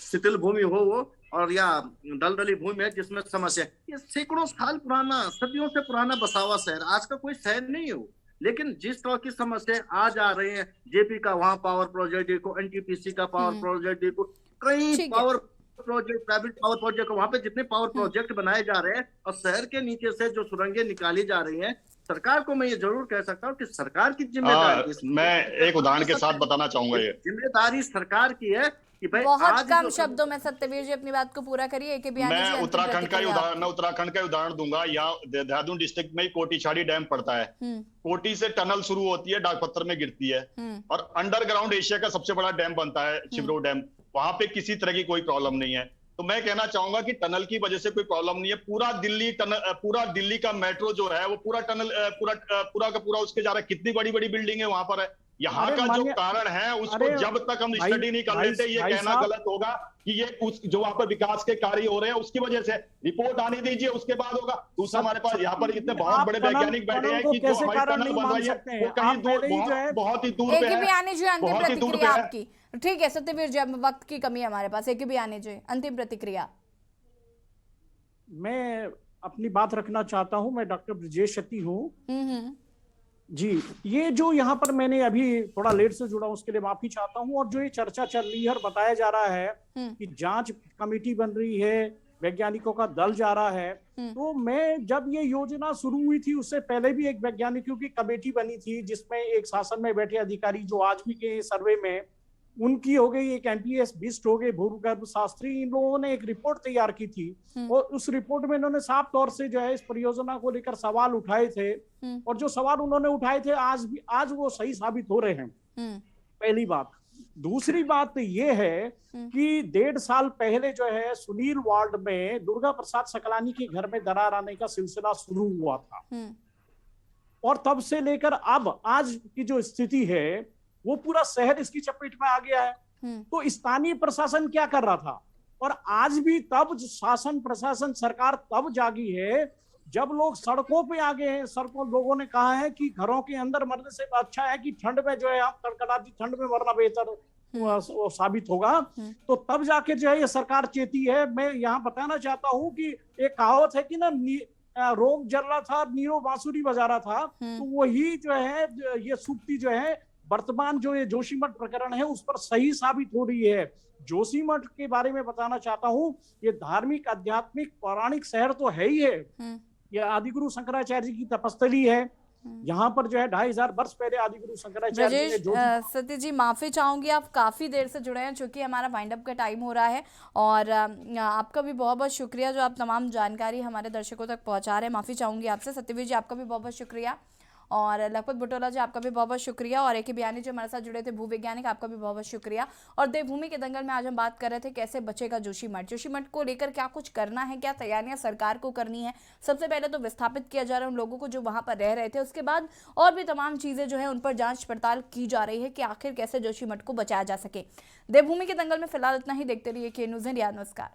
शिथिल भूमि हो वो, और या दलदली भूमि है जिसमें समस्या, ये सैकड़ों साल पुराना, सदियों से पुराना बसा हुआ शहर, आज का कोई शहर नहीं है वो। लेकिन जिस तरह की समस्या आज आ रही है, जेपी का वहां पावर प्रोजेक्ट देखो, NTPC का पावर प्रोजेक्ट देखो, कई power project, private power project, वहां पे जितने पावर प्रोजेक्ट बनाए जा रहे हैं, और शहर के नीचे से जो सुरंगें निकाली जा रही हैं, सरकार को मैं ये जरूर कह सकता हूँ कि सरकार की जिम्मेदारी, मैं एक उदाहरण के साथ बताना चाहूंगा, ये जिम्मेदारी सरकार की है कि भाई बहुत कम शब्दों में सत्यवीर जी अपनी बात को पूरा करिए। मैं उत्तराखंड का उदाहरण दूंगा। यहाँ देहरादून डिस्ट्रिक्ट में कोटीछाड़ी डैम पड़ता है, कोटी से टनल शुरू होती है, डाकपत्थर में गिरती है, और अंडरग्राउंड एशिया का सबसे बड़ा डैम बनता है शिवरो डैम। वहां पे किसी तरह की कोई प्रॉब्लम नहीं है। तो मैं कहना चाहूंगा कि टनल की वजह से कोई प्रॉब्लम नहीं है। पूरा दिल्ली का मेट्रो जो है वो पूरा टनल पूरा का पूरा उसके जा रहा है। कितनी बड़ी बड़ी बिल्डिंग है वहां पर है। यहाँ अरे का जो मानिए- कारण है उसको अरे जब तक हम भाई- स्टडी नहीं कर भाई- लेते, ये भाई कहना साहब- गलत होगा कि ये उस जो वहां पर विकास के कार्य हो रहे हैं उसकी वजह से। रिपोर्ट आने दीजिए, उसके बाद होगा। दूसरा हमारे पास यहाँ पर इतने बहुत आप बड़े टनल- वैज्ञानिक बैठे टनल हैं को कि जो कैसे हमारी कारण टनल नहीं बन मान रही है सकते हैं? वो कहीं आप दूर, पहले ही जो है- बहुत ही दूर पे एक भी है, आने जो अंतिम बहुत ही दूर प्रतिक्रिया पे है। आपकी। ठीक है सत्यवीर जी, अब वक्त की कमी है हमारे पास, एक भी आने जो अंतिम प्रतिक्रिया। मैं अपनी बात रखना चाहता हूं। मैं डॉक्टर ब्रजेश शती हूं जी। ये जो यहाँ पर मैंने अभी थोड़ा लेट से जुड़ा हूं, उसके लिए माफी चाहता हूं। और जो ये चर्चा चल रही है और बताया जा रहा है कि जांच कमेटी बन रही है, वैज्ञानिकों का दल जा रहा है, तो मैं जब ये योजना शुरू हुई थी उससे पहले भी एक वैज्ञानिकों की कमेटी बनी थी जिसमें एक शासन में बैठे अधिकारी जो आज भी के सर्वे में उनकी हो गई, एक एमपीएस बिस्ट हो गए, भूगर्भ शास्त्री, इन लोगों ने एक रिपोर्ट तैयार की थी और उस रिपोर्ट में इन्होंने साफ तौर से जो है इस परियोजना को लेकर सवाल उठाए थे और जो सवाल उन्होंने उठाए थे आज वो सही साबित हो रहे हैं। पहली बात। दूसरी बात ये है कि 1.5 साल पहले जो है सुनील वार्ड में दुर्गा प्रसाद सकलानी के घर में दरार आने का सिलसिला शुरू हुआ था और तब से लेकर अब आज की जो स्थिति है वो पूरा शहर इसकी चपेट में आ गया है। तो स्थानीय प्रशासन क्या कर रहा था? और आज भी तब शासन प्रशासन सरकार तब जागी है जब लोग सड़कों पे आ गए हैं। सड़कों लोगों ने कहा है कि घरों के अंदर मरने से अच्छा है कि ठंड में जो है आप कड़कड़ाती ठंड में मरना बेहतर वो साबित होगा। तो तब जाके जो है ये सरकार चेती है। मैं यहाँ बताना चाहता हूँ कि एक कहावत है कि ना रोम जल रहा था, नीरो बांसुरी बजा रहा था, तो वही जो है ये सूक्ति जो है वर्तमान जो ये जोशीमठ प्रकरण है उस पर सही साबित हो रही है। जोशीमठ के बारे में बताना चाहता हूँ, ये धार्मिक आध्यात्मिक पौराणिक शहर तो है ही है। ये आदिगुरु शंकराचार्य जी की तपस्थली है। यहाँ पर जो है 2500 वर्ष पहले आदिगुरु शंकराचार्य जी ने सत्य जी माफी चाहूंगी, आप काफी देर से जुड़े हैं चूंकि हमारा वाइंड अप का टाइम हो रहा है और आपका भी बहुत बहुत शुक्रिया जो आप तमाम जानकारी हमारे दर्शकों तक पहुंचा रहे हैं। माफी चाहूंगी आपसे। सत्यवीर जी आपका भी बहुत बहुत शुक्रिया और लखपत बुटोला जी आपका भी बहुत बहुत शुक्रिया और ए.के. बियानी जो हमारे साथ जुड़े थे भूवैज्ञानिक, आपका भी बहुत बहुत शुक्रिया। और देवभूमि के दंगल में आज हम बात कर रहे थे कैसे बचेगा जोशीमठ, जोशीमठ को लेकर क्या कुछ करना है, क्या तैयारियां सरकार को करनी है। सबसे पहले तो विस्थापित किया जा रहा है उन लोगों को जो वहां पर रह रहे थे, उसके बाद और भी तमाम चीजें जो है उन पर जांच पड़ताल की जा रही है कि आखिर कैसे जोशीमठ को बचाया जा सके। देवभूमि के दंगल में फिलहाल इतना ही। देखते रहिए के न्यूज़ इंडिया। नमस्कार।